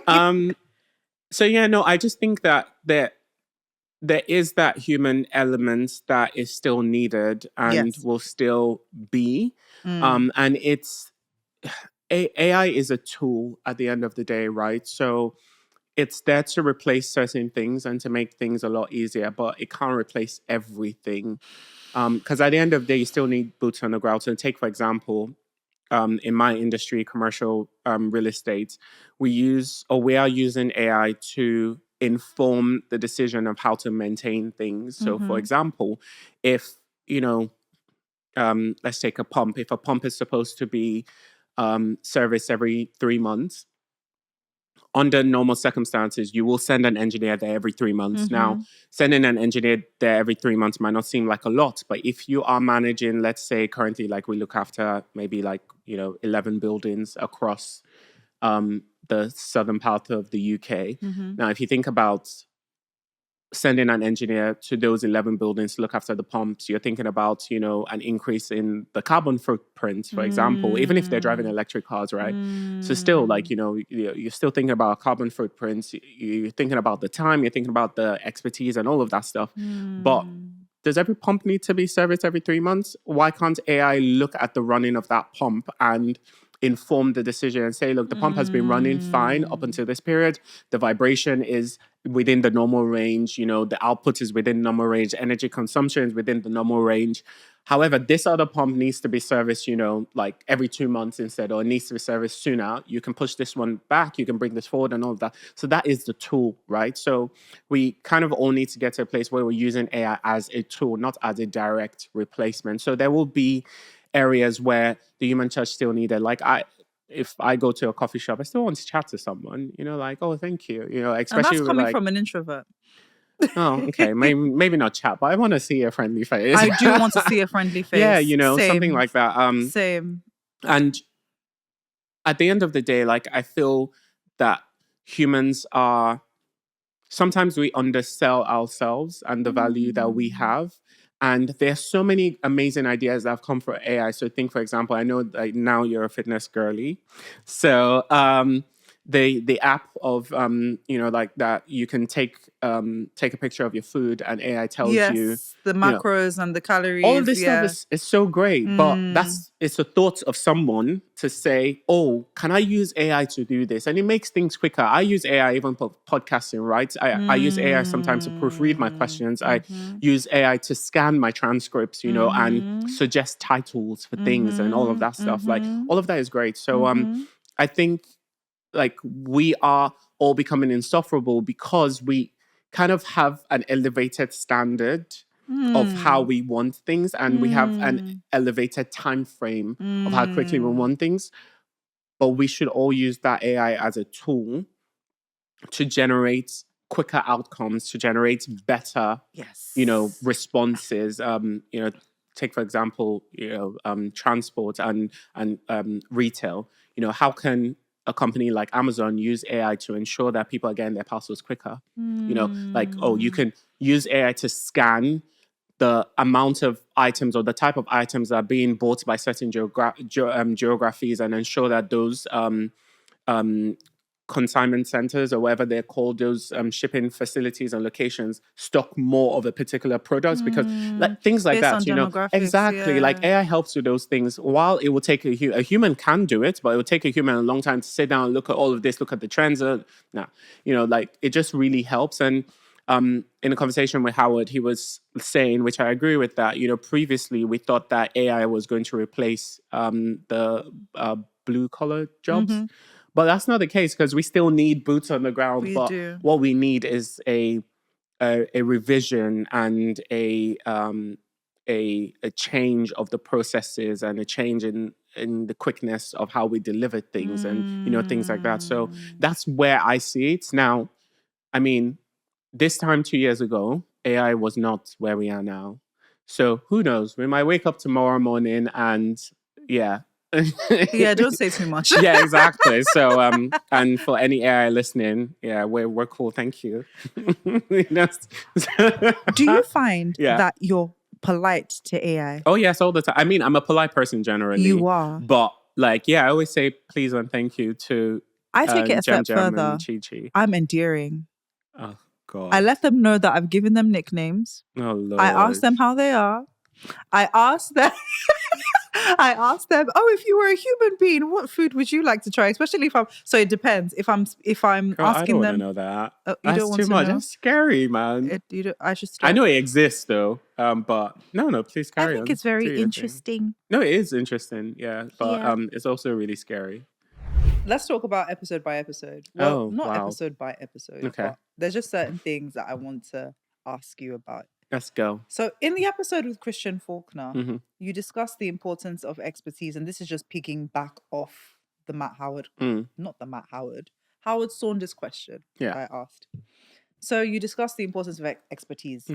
So I just think that there is that human element that is still needed and will still be. And it's AI is a tool at the end of the day, right? So it's there to replace certain things and to make things a lot easier, but it can't replace everything. Because at the end of the day, you still need boots on the ground. So take, for example, in my industry, commercial real estate, we are using AI to inform the decision of how to maintain things. So for example, if, let's take a pump. If a pump is supposed to be serviced every 3 months, under normal circumstances, you will send an engineer there every 3 months. Now, sending an engineer there every 3 months might not seem like a lot, but if you are managing, let's say currently, like we look after maybe 11 buildings across the southern part of the UK. Now, if you think about sending an engineer to those 11 buildings to look after the pumps, you're thinking about, an increase in the carbon footprint, for example, even if they're driving electric cars, right? So still, you're still thinking about carbon footprints. You're thinking about the time, you're thinking about the expertise and all of that stuff. But does every pump need to be serviced every 3 months? Why can't AI look at the running of that pump and inform the decision and say, look, the pump has been running fine up until this period. The vibration is within the normal range. The output is within normal range. Energy consumption is within the normal range. However, this other pump needs to be serviced, like every 2 months instead, or it needs to be serviced sooner. You can push this one back. You can bring this forward and all of that. So that is the tool, right? So we kind of all need to get to a place where we're using AI as a tool, not as a direct replacement. So there will be areas where the human touch still needed. Like if I go to a coffee shop, I still want to chat to someone, like, oh, thank you, especially and that's coming from an introvert. Oh, okay. Maybe not chat, but I want to see a friendly face. I do want to see a friendly face. Yeah, Same. something like that. Same. And at the end of the day, like, I feel that humans are, sometimes we undersell ourselves and the value that we have. And there's so many amazing ideas that have come from AI. So think, for example, I know that now you're a fitness girly. So the app of like that, you can take a picture of your food and AI tells you, Yes, the you know, macros and the all of calories. this stuff Yeah. is so great, but it's a thought of someone to say, oh, can I use AI to do this? And it makes things quicker. I use AI even for podcasting, right? I use AI sometimes to proofread my questions. I use AI to scan my transcripts, and suggest titles for things and all of that stuff. Like all of that is great. So I think like we are all becoming insufferable because we kind of have an elevated standard of how we want things, and we have an elevated time frame of how quickly we want things. But we should all use that AI as a tool to generate quicker outcomes, to generate better, Yes. responses. Take for example, transport and retail. How can a company like Amazon use AI to ensure that people are getting their parcels quicker? You can use AI to scan the amount of items or the type of items that are being bought by certain geographies and ensure that those consignment centers or whatever they're called, those shipping facilities and locations stock more of a particular product because like things like Based that, on demographics, exactly. Like yeah. AI helps with those things. While it will take a human can do it, but it will take a human a long time to sit down and look at all of this, look at the trends. Like it just really helps. And in a conversation with Howard, he was saying, which I agree with, that previously we thought that AI was going to replace the blue collar jobs. But that's not the case because we still need boots on the ground. We but do. what we need is a revision and a change of the processes and a change in the quickness of how we deliver things and things like that. So that's where I see it now. I mean, this time 2 years ago, AI was not where we are now. So who knows? We might wake up tomorrow morning and yeah. Yeah, don't say too much. Yeah, exactly. So and for any AI listening, yeah, we're cool. Thank you. Do you find Yeah. that you're polite to AI? Oh yes, all the time. I mean, I'm a polite person generally. You are. But like, yeah, I always say please and thank you to I take it a Jam step Jam further. and Chi Chi. I'm endearing. Oh God. I let them know that I've given them nicknames. Oh Lord. I ask them how they are. I ask them, oh, if you were a human being, what food would you like to try? Especially so it depends. If I'm Girl, asking I don't want to them, know that. you That's don't want too to much. know? That's scary, man. I should stop. I know it exists though. But no, please carry on. I think it's very Do your thing. interesting. No, it is interesting, yeah. But Yeah. it's also really scary. Let's talk about episode by episode. Well, Oh, not wow. episode by episode. Okay. But there's just certain things that I want to ask you about. Let's go. So in the episode with Christian Faulkner, Mm-hmm. you discussed the importance of expertise, and this is just picking back off the Matt Howard, not the Matt Howard, Howard Saunders question I asked. So you discussed the importance of expertise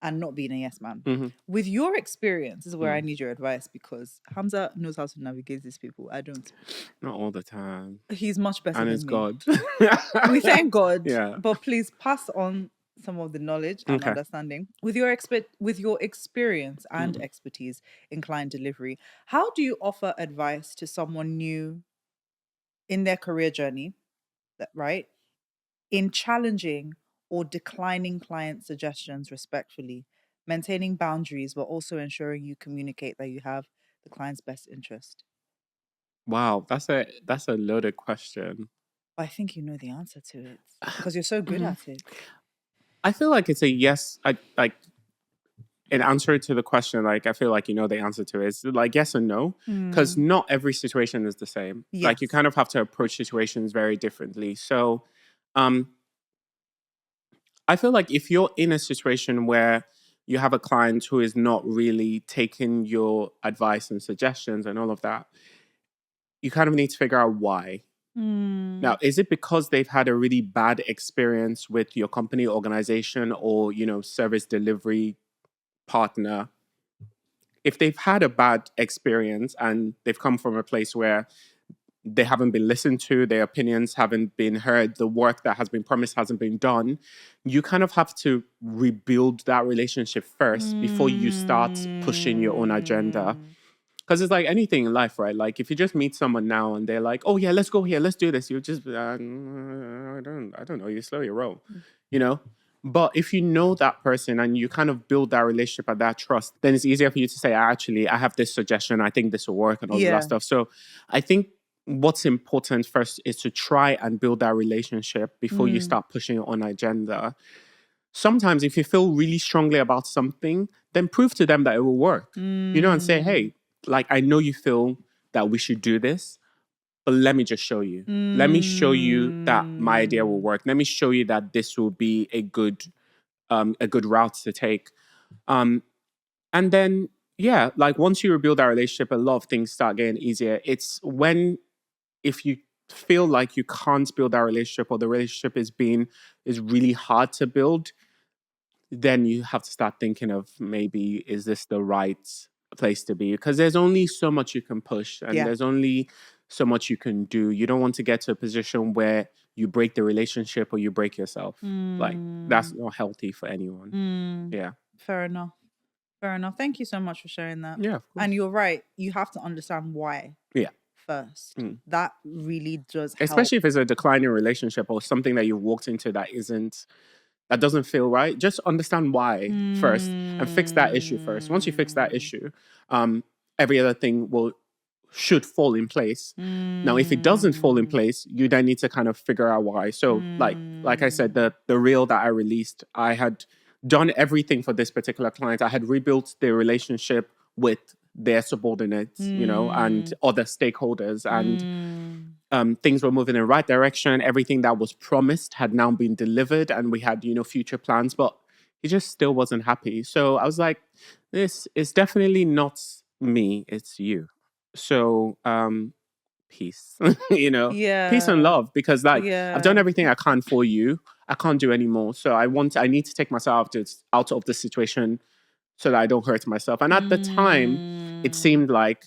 and not being a yes man. Mm-hmm. With your experience, this is where I need your advice because Hamza knows how to navigate these people. I don't. Not all the time. He's much better And than it's me. God. We thank God. Yeah. But please pass on some of the knowledge and understanding with your experience and expertise in client delivery. How do you offer advice to someone new in their career journey, right? In challenging or declining client suggestions respectfully, maintaining boundaries, but also ensuring you communicate that you have the client's best interest? Wow, that's a loaded question. I think you know the answer to it because you're so good at it. I feel like it's a yes. In answer to the question, like I feel like the answer to it is like yes and no, because not every situation is the same. Yes. Like you kind of have to approach situations very differently. So, I feel like if you're in a situation where you have a client who is not really taking your advice and suggestions and all of that, you kind of need to figure out why. Now, is it because they've had a really bad experience with your company, organization, or service delivery partner? If they've had a bad experience and they've come from a place where they haven't been listened to, their opinions haven't been heard, the work that has been promised hasn't been done, you kind of have to rebuild that relationship first before you start pushing your own agenda. Because it's like anything in life, right? Like if you just meet someone now and they're like, "Oh yeah, let's go here, let's do this," you just I don't know, you slow your roll, you know. But if you know that person and you kind of build that relationship and that trust, then it's easier for you to say, "Actually, I have this suggestion. I think this will work," and all of that stuff. So I think what's important first is to try and build that relationship before you start pushing your own agenda. Sometimes if you feel really strongly about something, then prove to them that it will work. You know, and say, "Hey, like I know you feel that we should do this, but let me just show you. Let me show you that my idea will work. Let me show you that this will be a good route to take." And then, yeah, like once you rebuild that relationship, a lot of things start getting easier. It's when, if you feel like you can't build that relationship, or the relationship is really hard to build, then you have to start thinking of, maybe, is this the right place to be? Because there's only so much you can push, and there's only so much you can do. You don't want to get to a position where you break the relationship or you break yourself. Like that's not healthy for anyone. Yeah. Fair enough. Thank you so much for sharing that. Yeah, of course. And you're right. You have to understand why. Yeah. First. That really does help. Especially if it's a declining relationship or something that you've walked into that doesn't feel right. Just understand why first and fix that issue first. Once you fix that issue, every other thing should fall in place. Now, if it doesn't fall in place, you then need to kind of figure out why. So like I said, the reel that I released, I had done everything for this particular client. I had rebuilt the relationship with their subordinates, you know, and other stakeholders, and things were moving in the right direction. Everything that was promised had now been delivered, and we had, you know, future plans, but he just still wasn't happy. So I was like, this is definitely not me, it's you. So peace. You know, peace and love, because like I've done everything I can for you. I can't do anymore. So I need to take myself out of the situation so that I don't hurt myself. And at the time, it seemed like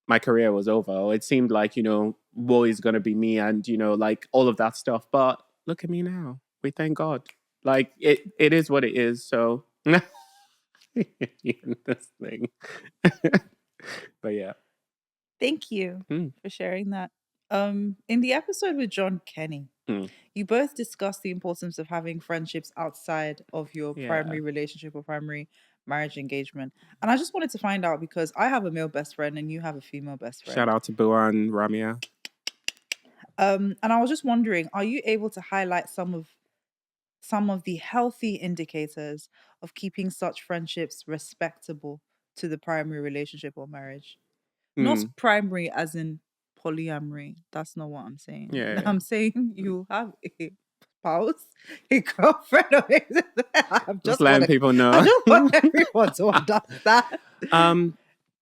my career was over, or it seemed like, you know, woe is going to be me, and, you know, like all of that stuff. But look at me now. We thank God. Like it is what it is. So this thing. But yeah. Thank you for sharing that. In the episode with John Kenny, you both discussed the importance of having friendships outside of your primary relationship or primary marriage engagement. And I just wanted to find out, because I have a male best friend and you have a female best friend. Shout out to Bua and Ramia. And I was just wondering, are you able to highlight some of the healthy indicators of keeping such friendships respectable to the primary relationship or marriage? Not primary as in polyamory. That's not what I'm saying. Yeah. I'm saying you have a spouse, a girlfriend. I'm just letting people know. I just want everyone to understand.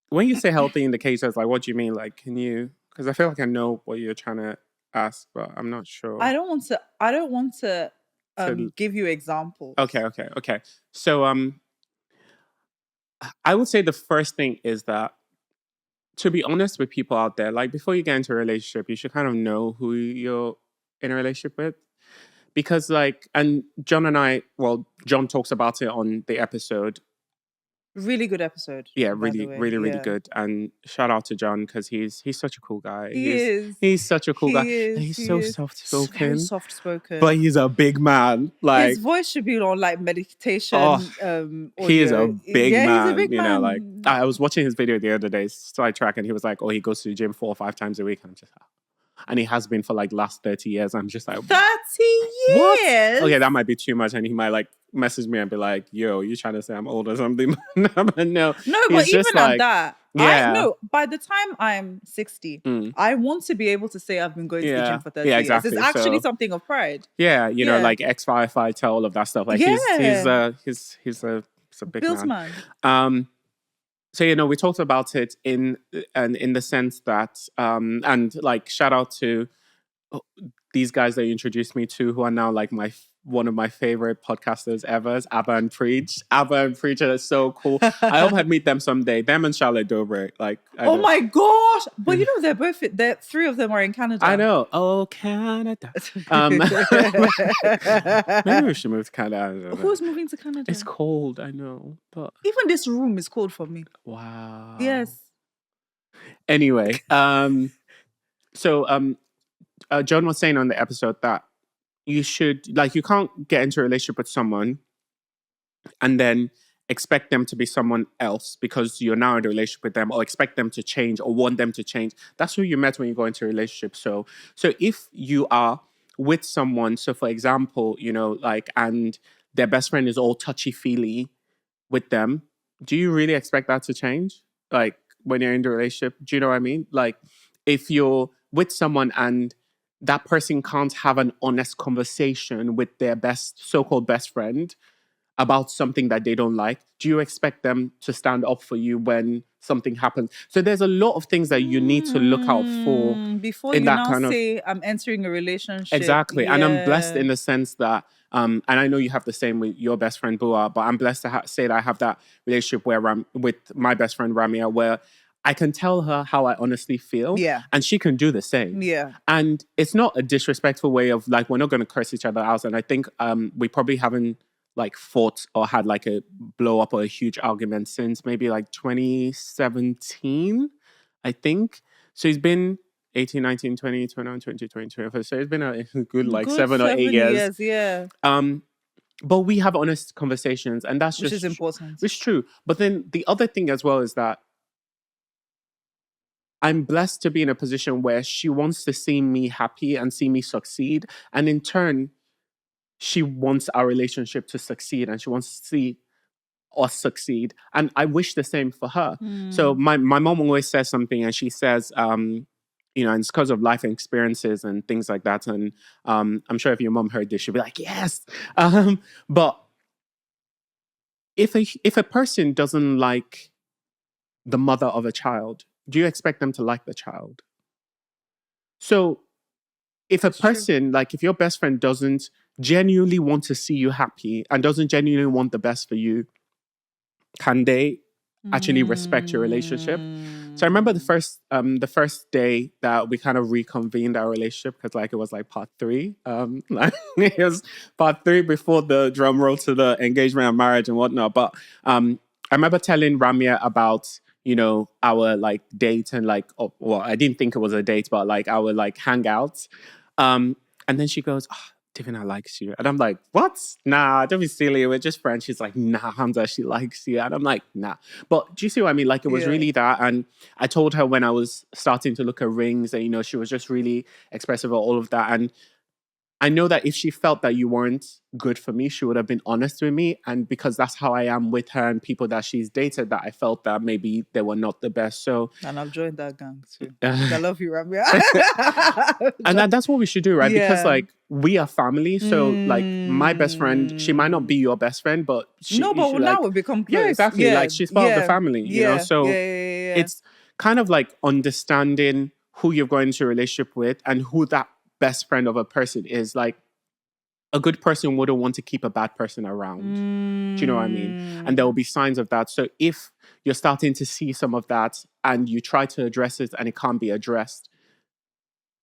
When you say healthy indicators, like what do you mean? Like, can you? Because I feel like I know what you're trying to ask, but I'm not sure. I don't want to give you examples. Okay. So I would say the first thing is that, to be honest with people out there, like before you get into a relationship, you should kind of know who you're in a relationship with. Because like, and John talks about it on the episode. Really good episode. Yeah, really good. And shout out to John, because he's such a cool guy. He's such a cool guy. He's so soft-spoken. So soft-spoken. But he's a big man. Like his voice should be on like meditation. He is a big man. He's a big man. Know, like I was watching his video the other day, sidetrack, and he was like, "Oh, he goes to the gym 4 or 5 times a week." And I'm just and he has been for like last 30 years. I'm just like, 30 years? What? Okay, that might be too much. And he might like message me and be like, yo, you trying to say I'm old or something? No, but even at that, by the time I'm 60, I want to be able to say I've been going to the gym for 30 years. It's actually something of pride. Yeah, you know, like ex-firefighter, all of that stuff. Like he's a big man. So, you know, we talked about it in the sense that, and like shout out to these guys that you introduced me to, who are now like one of my favorite podcasters ever is Abba and Preach. Abba and Preach are so cool. I hope I meet them someday. Them and Charlotte Dobre. Like, oh my gosh! But you know, they're three of them are in Canada. I know. Oh, Canada. Maybe we should move to Canada. Who's moving to Canada? It's cold, I know. But even this room is cold for me. wow. Yes. Anyway, so John was saying on the episode that you can't get into a relationship with someone and then expect them to be someone else because you're now in a relationship with them, or expect them to change or want them to change. That's who you met when you go into a relationship. So if you are with someone, so for example, and their best friend is all touchy-feely with them, do you really expect that to change? Like, when you're in the relationship, do you know what I mean? Like, if you're with someone and that person can't have an honest conversation with their so-called best friend about something that they don't like, do you expect them to stand up for you when something happens? So there's a lot of things that you need to look out for before you now say, I'm entering a relationship. Exactly. Yeah. And I'm blessed in the sense that, and I know you have the same with your best friend, Bua, but I'm blessed to say that I have that relationship with my best friend, Ramia, where I can tell her how I honestly feel. Yeah. And she can do the same. Yeah. And it's not a disrespectful way of, like, we're not going to curse each other out. And I think we probably haven't, like, fought or had, like, a blow up or a huge argument since maybe, like, 2017, I think. So it's been 18, 19, 20, 21, 22, 23. So it's been a good, like, 7 or 8 years. Yeah. But we have honest conversations, and that's Which is important. It's true. But then the other thing as well is that I'm blessed to be in a position where she wants to see me happy and see me succeed. And in turn, she wants our relationship to succeed, and she wants to see us succeed. And I wish the same for her. So my mom always says something, and she says, and it's because of life experiences and things like that. And I'm sure if your mom heard this, she'd be like, yes. But if a person doesn't like the mother of a child, do you expect them to like the child? So if a person, like if your best friend doesn't genuinely want to see you happy and doesn't genuinely want the best for you, can they actually respect your relationship? So I remember the first day that we kind of reconvened our relationship, because like it was like part 3. It was part 3 before the drum roll to the engagement and marriage and whatnot. But I remember telling Ramya about, our like date and like, well, I didn't think it was a date, but like our like hangouts. And then she goes, oh, Davina likes you. And I'm like, what? Nah, don't be silly. We're just friends. She's like, nah, Hamza, she likes you. And I'm like, nah. But do you see what I mean? Like, it was really that. And I told her when I was starting to look at rings and, she was just really expressive of all of that. And I know that if she felt that you weren't good for me, she would have been honest with me. And because that's how I am with her and people that she's dated, that I felt that maybe they were not the best. So, and I've joined that gang too. I love you, Ramya. And that's what we should do, right? Yeah. Because like we are family. So like my best friend, she might not be your best friend, but now we've become close. Yeah, exactly. Yeah. Like she's part of the family, you know? So it's kind of like understanding who you're going into a relationship with and who that best friend of a person is. Like a good person wouldn't want to keep a bad person around. Do you know what I mean? And there will be signs of that. So if you're starting to see some of that and you try to address it and it can't be addressed,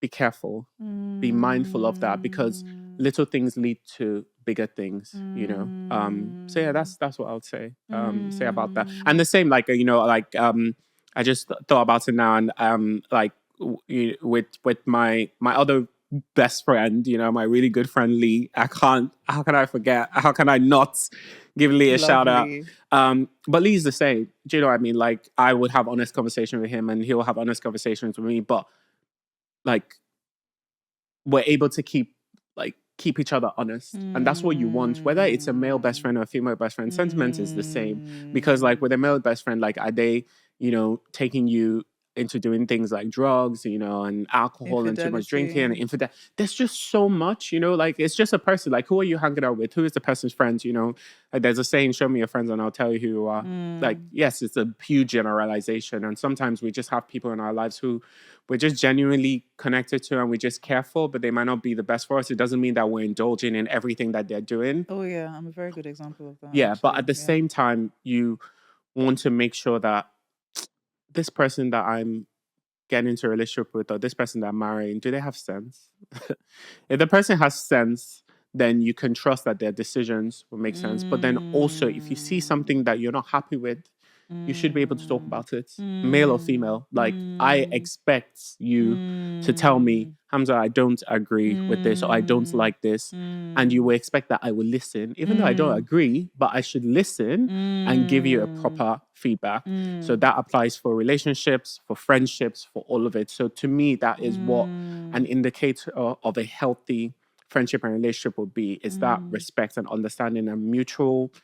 be careful. Be mindful of that, because little things lead to bigger things, So yeah, that's what I would say about that. And the same, like, I just thought about it now, and like with my other best friend, my really good friend Lee. How can I forget? How can I not give Lee a shout out? But Lee's the same. Do you know what I mean? Like I would have honest conversation with him and he'll have honest conversations with me, but like we're able to keep each other honest. And that's what you want. Whether it's a male best friend or a female best friend, sentiment is the same. Because like with a male best friend, like are they, taking you into doing things like drugs, and alcohol and too much drinking and infidelity. There's just so much, like it's just a person. Like who are you hanging out with? Who is the person's friends? Like there's a saying, show me your friends and I'll tell you who you are. Like, yes, it's a huge generalization. And sometimes we just have people in our lives who we're just genuinely connected to and we just care for, but they might not be the best for us. It doesn't mean that we're indulging in everything that they're doing. Oh yeah, I'm a very good example of that. Yeah, but actually. at the same time, you want to make sure that this person that I'm getting into a relationship with or this person that I'm marrying, do they have sense? If the person has sense, then you can trust that their decisions will make sense. But then also, if you see something that you're not happy with, you should be able to talk about it, male or female. Like, I expect you to tell me, Hamza, I don't agree with this, or I don't like this. And you will expect that I will listen, even though I don't agree, but I should listen and give you a proper feedback. So that applies for relationships, for friendships, for all of it. So to me, that is what an indicator of a healthy friendship and relationship would be, is that respect and understanding and mutual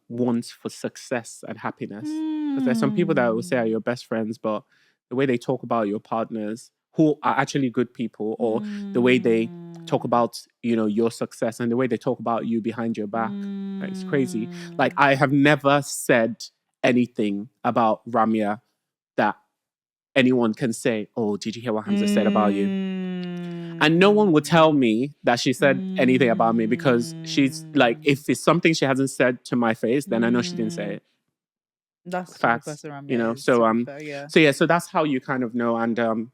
wants for success and happiness. Because there's some people that will say are your best friends, but the way they talk about your partners who are actually good people, or the way they talk about, you know, your success and the way they talk about you behind your back, like, it's crazy. Like, I have never said anything about Ramya that anyone can say, oh, did you hear what Hamza said about you? And no one would tell me that she said anything about me, because she's like, if it's something she hasn't said to my face, then I know she didn't say it. That's Facts, you know. so So that's how you kind of know. And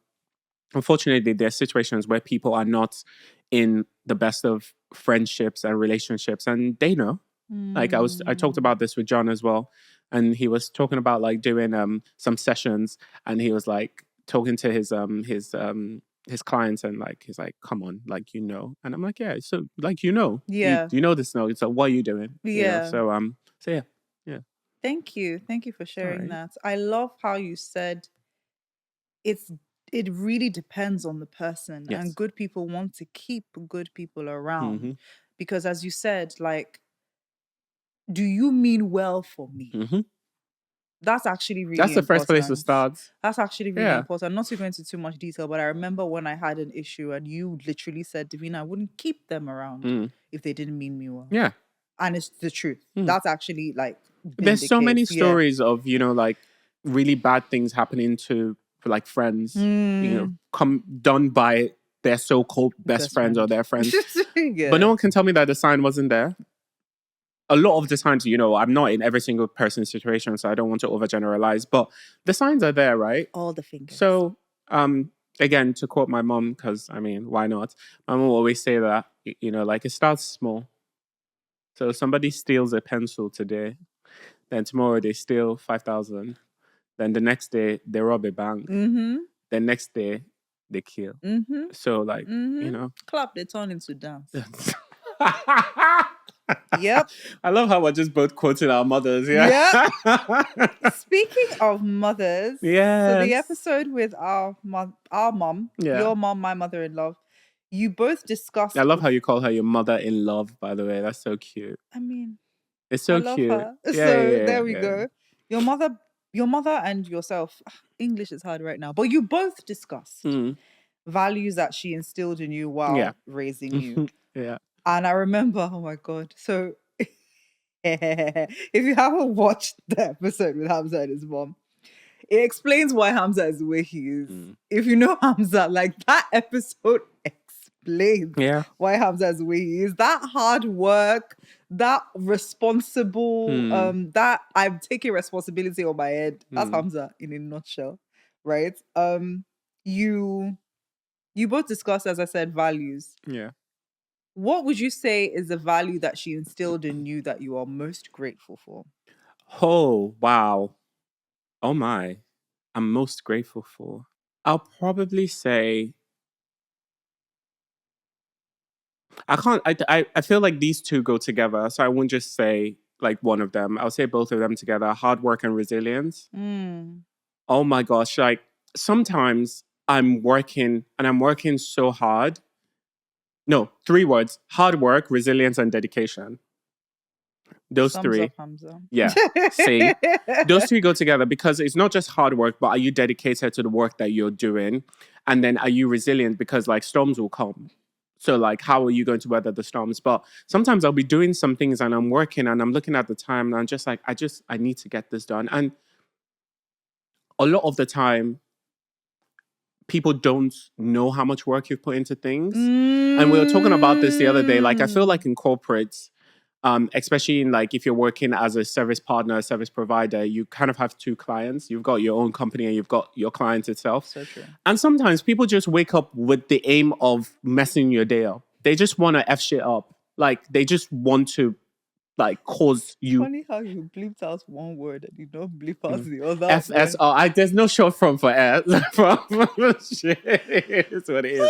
unfortunately, there's situations where people are not in the best of friendships and relationships, and they know. Like, I talked about this with John as well, and he was talking about like doing some sessions, and he was like talking to his clients, and like he's like, come on, like, you know. And I'm like, yeah, so like, you know, you know this now. It's like, what are you doing? You know? So yeah. Thank you for sharing that. I love how you said it really depends on the person, and good people want to keep good people around, because as you said, like, do you mean well for me? That's actually really important. That's the first place to start. That's actually really important. Not to go into too much detail, but I remember when I had an issue and you literally said, Davina, I wouldn't keep them around if they didn't mean me well. Yeah. And it's the truth. That's actually like, there's so many stories of, you know, like really bad things happening to like friends, you know, done by their so-called best friends or their friends. But no one can tell me that the sign wasn't there. A lot of the times, you know, I'm not in every single person's situation, so I don't want to overgeneralize, but the signs are there, right? All the fingers. So, again, to quote my mom, because I mean, why not? My mom will always say that, you know, like, it starts small. So somebody steals a pencil today, then tomorrow they steal 5,000. Then the next day they rob a bank. Then next day they kill. So like, you know. Clap, they turn into dance. Yep. I love how we're just both quoting our mothers. Yeah. Yep. Speaking of mothers, so the episode with our mom, your mom, my mother-in-law, you both discussed. I love how you call her your mother-in-love, by the way. That's so cute. I mean, it's so cute. Her. So there we go. Your mother and yourself. English is hard right now, but you both discussed values that she instilled in you while raising you. And I remember, oh my God. So if you haven't watched the episode with Hamza and his mom, it explains why Hamza is the way he is. If you know Hamza, like, that episode explains why Hamza is the way he is. That hard work, that responsible, that I'm taking responsibility on my head. That's Hamza in a nutshell, right? You both discussed, as I said, values. Yeah. What would you say is the value that she instilled in you that you are most grateful for? Oh, wow. Oh my. I'm most grateful for. I'll probably say I feel like these two go together, so I won't just say like one of them. I'll say both of them together: hard work and resilience. Oh my gosh, like, sometimes I'm working and I'm working so hard. No, 3 words: hard work, resilience, and dedication. Those Thumbs 3. Up, Hamza. Yeah. See, those 3 go together, because it's not just hard work, but are you dedicated to the work that you're doing? And then are you resilient? Because like, storms will come. So like, how are you going to weather the storms? But sometimes I'll be doing some things and I'm working and I'm looking at the time and I'm just like, I need to get this done. And a lot of the time, people don't know how much work you've put into things. And we were talking about this the other day. Like, I feel like in corporates, especially in like if you're working as a service partner, a service provider, you kind of have two clients. You've got your own company and you've got your client itself. So true. And sometimes people just wake up with the aim of messing your day up. They just want to F shit up. Like, they just want to like cause you. Funny how you bleeped out one word and you don't bleep out the other FSR. There's no short form for S. Shit. It's what it is.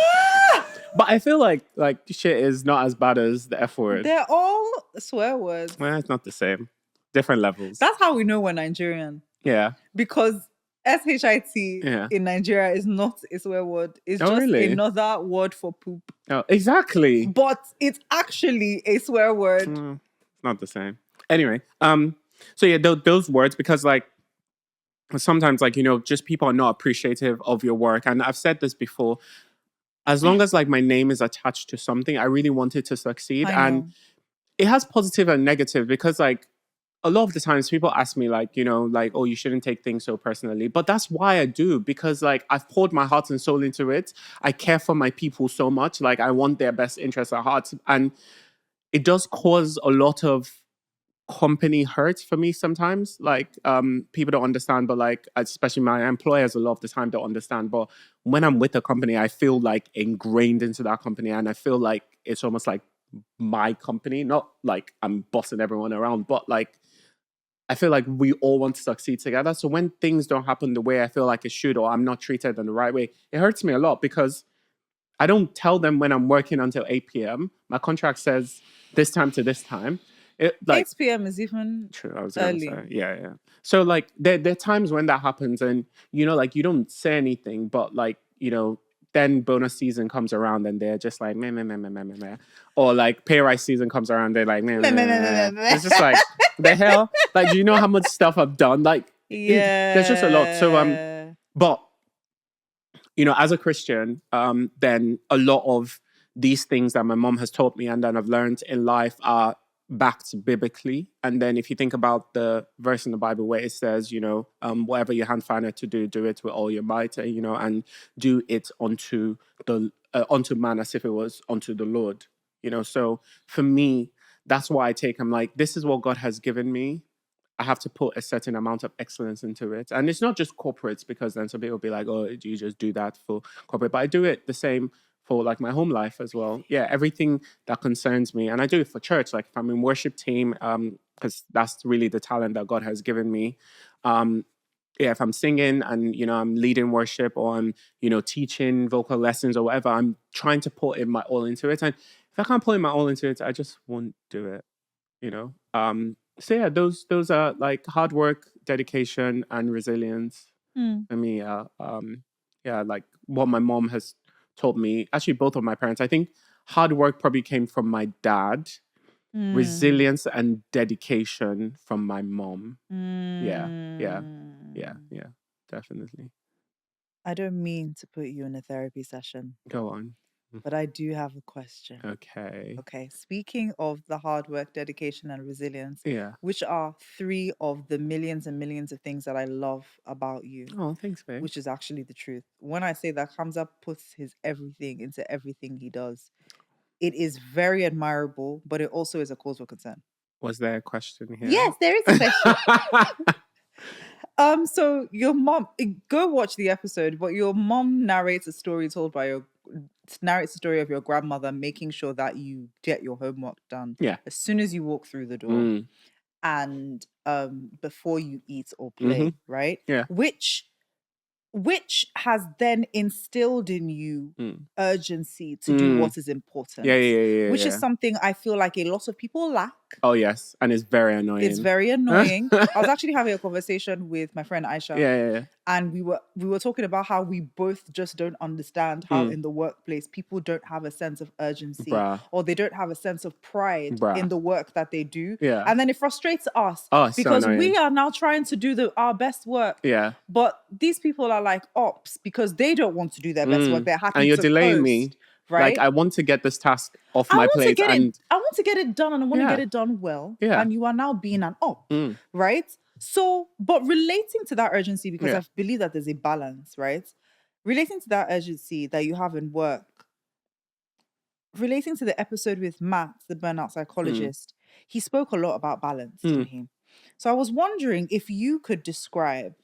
But I feel like shit is not as bad as the F word. They're all swear words. Well, it's not the same. Different levels. That's how we know we're Nigerian. Yeah. Because SHIT Yeah. in Nigeria is not a swear word. It's Oh, just really? another word for poop. Oh, exactly. But it's actually a swear word. It's not the same. Anyway, so yeah, those words, because like sometimes like, you know, just people are not appreciative of your work. And I've said this before, as long as like my name is attached to something, I really want it to succeed. And it has positive and negative, because like a lot of the times people ask me like, you know, like, oh, you shouldn't take things so personally. But that's why I do, because like I've poured my heart and soul into it. I care for my people so much. Like, I want their best interests at heart. And it does cause a lot of company hurt for me sometimes. Like, people don't understand, but like, especially my employers a lot of the time don't understand. But when I'm with a company, I feel like ingrained into that company, and I feel like it's almost like my company. Not like I'm bossing everyone around, but like I feel like we all want to succeed together. So when things don't happen the way I feel like it should, or I'm not treated in the right way, it hurts me a lot, because I don't tell them when I'm working until 8 p.m. My contract says this time to this time. Like, 8 p.m. is even true. I was early. gonna say, yeah. So like there are times when that happens, and you know, like you don't say anything, but like, you know, then bonus season comes around and they're just like meh, meh, meh, meh, meh, meh, meh. Or like pay rise season comes around, they're like meh, meh, meh, meh, meh. It's just like, the hell? Like, do you know how much stuff I've done? Like, there's just a lot. So but you know, as a Christian, then a lot of these things that my mom has taught me and that I've learned in life are backed biblically. And then if you think about the verse in the Bible where it says, you know, whatever your hand findeth to do, do it with all your might, you know, and do it unto man as if it was unto the Lord, you know. So for me, that's why I'm like, this is what God has given me. I have to put a certain amount of excellence into it. And it's not just corporates, because then some people will be like, oh, do you just do that for corporate? But I do it the same for like my home life as well. Yeah, everything that concerns me. And I do it for church. Like if I'm in worship team, because that's really the talent that God has given me. Yeah, if I'm singing and, you know, I'm leading worship, or I'm, you know, teaching vocal lessons or whatever, I'm trying to put in my all into it. And if I can't put in my all into it, I just won't do it, you know. So yeah, those are like hard work, dedication, and resilience. For me, yeah, like what my mom has taught me. Actually, both of my parents. I think hard work probably came from my dad. Resilience and dedication from my mom. Yeah, definitely. I don't mean to put you in a therapy session. Go on. But I do have a question. Okay. Speaking of the hard work, dedication, and resilience, Yeah. which are 3 of the millions and millions of things that I love about you. Oh, thanks, babe. Which is actually the truth. When I say that Hamza puts his everything into everything he does, it is very admirable, but it also is a cause for concern. Was there a question here? Yes, there is a question. So your mom, go watch the episode, but your mom narrates a story narrates the story of your grandmother making sure that you get your homework done as soon as you walk through the door, and before you eat or play, right? Yeah. Which has then instilled in you urgency to do what is important. Which is something I feel like a lot of people lack. Oh, yes. And it's very annoying. It's very annoying. I was actually having a conversation with my friend Aisha. Yeah. And we were talking about how we both just don't understand how in the workplace people don't have a sense of urgency, or they don't have a sense of pride in the work that they do. Yeah. And then it frustrates us because we are now trying to do our best work. Yeah. But these people are like ops because they don't want to do their best work. They're happy and you're to delaying post, me. right? Like, I want to get this task off my plate. I want to get it done, and I want to get it done well. Yeah. And you are now being an op, right? So, but relating to that urgency, because I believe that there's a balance, right? Relating to that urgency that you have in work, relating to the episode with Matt, the burnout psychologist, he spoke a lot about balance, didn't he? So I was wondering if you could describe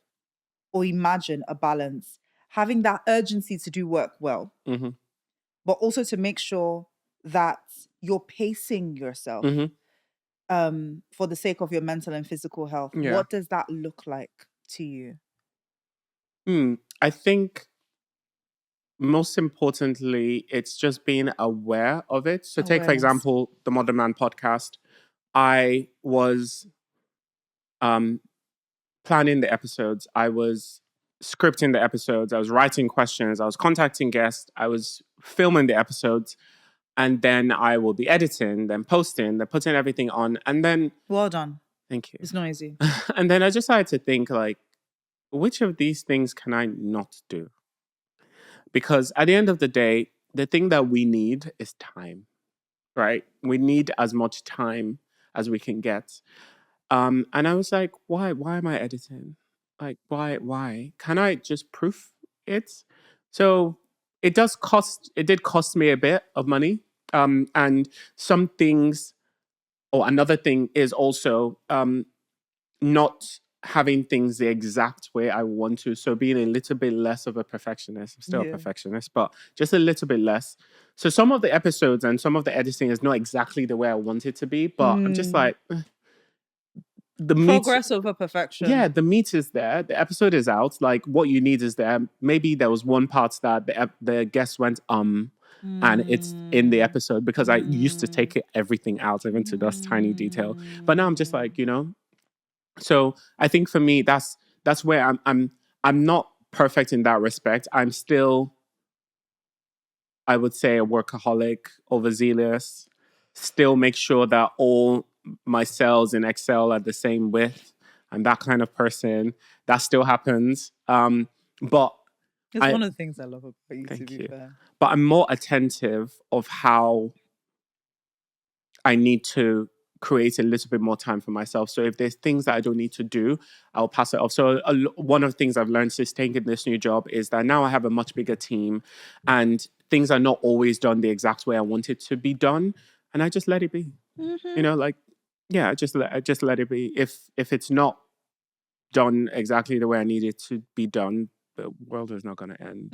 or imagine a balance, having that urgency to do work well, but also to make sure that you're pacing yourself for the sake of your mental and physical health. Yeah. What does that look like to you? I think most importantly, it's just being aware of it. So take, for Awareness. example, the Modern Man podcast. I was planning the episodes. I was scripting the episodes. I was writing questions. I was contacting guests. I was filming the episodes. And then I will be editing, then posting, then putting everything on. And then... Well done. Thank you. It's not easy. And then I just started to think, like, which of these things can I not do? Because at the end of the day, the thing that we need is time, right? We need as much time as we can get. And I was like, why? Why am I editing? Like, why? Can I just proof it? So it did cost me a bit of money. And some things, or another thing is also not having things the exact way I want to. So being a little bit less of a perfectionist. I'm still a perfectionist, but just a little bit less. So some of the episodes and some of the editing is not exactly the way I want it to be, but I'm just like, the progress over perfection. Yeah, the meat is there. The episode is out. Like, what you need is there. Maybe there was one part that the guest went, and it's in the episode, because I used to take everything out, even to this tiny detail. But now I'm just like, So I think for me, that's where I'm not perfect in that respect. I'm still, I would say, a workaholic, overzealous, still make sure that all my cells in Excel are the same width. I'm that kind of person. That still happens. But it's one of the things I love about you, to be fair. But I'm more attentive of how I need to create a little bit more time for myself. So if there's things that I don't need to do, I'll pass it off. So one of the things I've learned since taking this new job is that now I have a much bigger team, and things are not always done the exact way I want it to be done. And I just let it be. I just let it be. If it's not done exactly the way I need it to be done, the world is not going to end.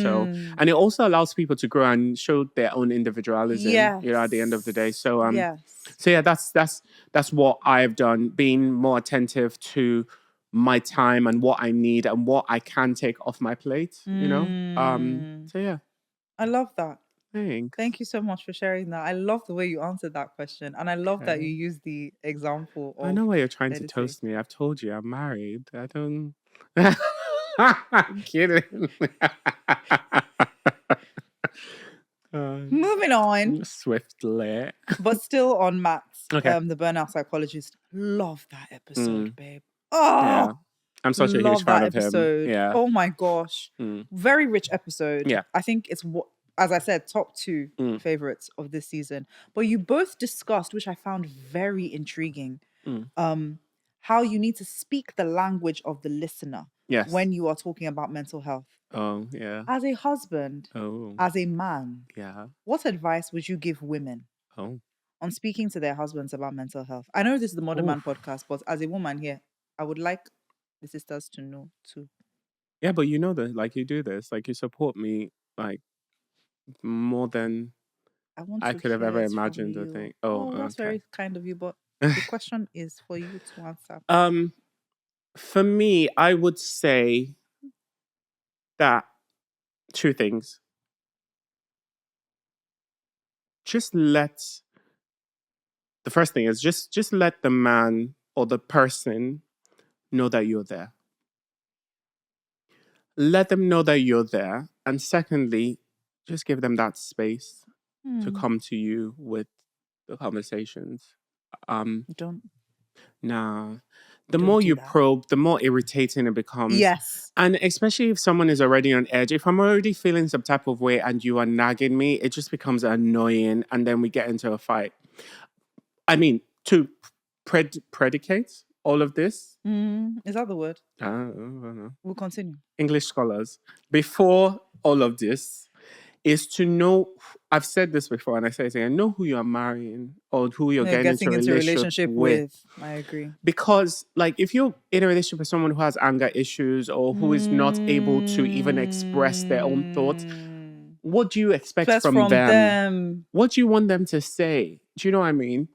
So, and it also allows people to grow and show their own individualism, at the end of the day. So, that's what I've done, being more attentive to my time and what I need and what I can take off my plate, So, yeah. I love that. Thanks. Thank you so much for sharing that. I love the way you answered that question. And I love that you used the example of... I know why you're trying to toast me. I've told you I'm married. I don't... I'm kidding. Moving on. Swiftly. But still on Matt's, the burnout psychologist. Love that episode, babe. Oh! Yeah. I'm such a huge fan of him. Yeah. Oh my gosh. Very rich episode. Yeah. I think it's as I said, top 2 favorites of this season. But you both discussed, which I found very intriguing, how you need to speak the language of the listener when you are talking about mental health. Oh, yeah. As a husband, as a man, what advice would you give women on speaking to their husbands about mental health? I know this is the Modern Man podcast, but as a woman here, I would like the sisters to know too. Yeah, but you know that, like, you do this, like, you support me, like, more than I could have ever imagined. I think. Oh, that's very kind of you, but the question is for you to answer. For me, I would say that 2 things. The first thing is just let the man or the person know that you're there. Let them know that you're there. And secondly, just give them that space to come to you with the conversations. The more you probe, the more irritating it becomes. Yes. And especially if someone is already on edge, if I'm already feeling some type of way and you are nagging me, it just becomes annoying, and then we get into a fight. I mean, to predicate all of this, Is that the word? I don't know. We'll continue. English scholars, before all of this, is to know. I've said this before, and I say it again: know who you are marrying or who you're getting into a relationship with. I agree. Because, like, if you're in a relationship with someone who has anger issues or who is not able to even express their own thoughts, what do you expect from them? What do you want them to say? Do you know what I mean?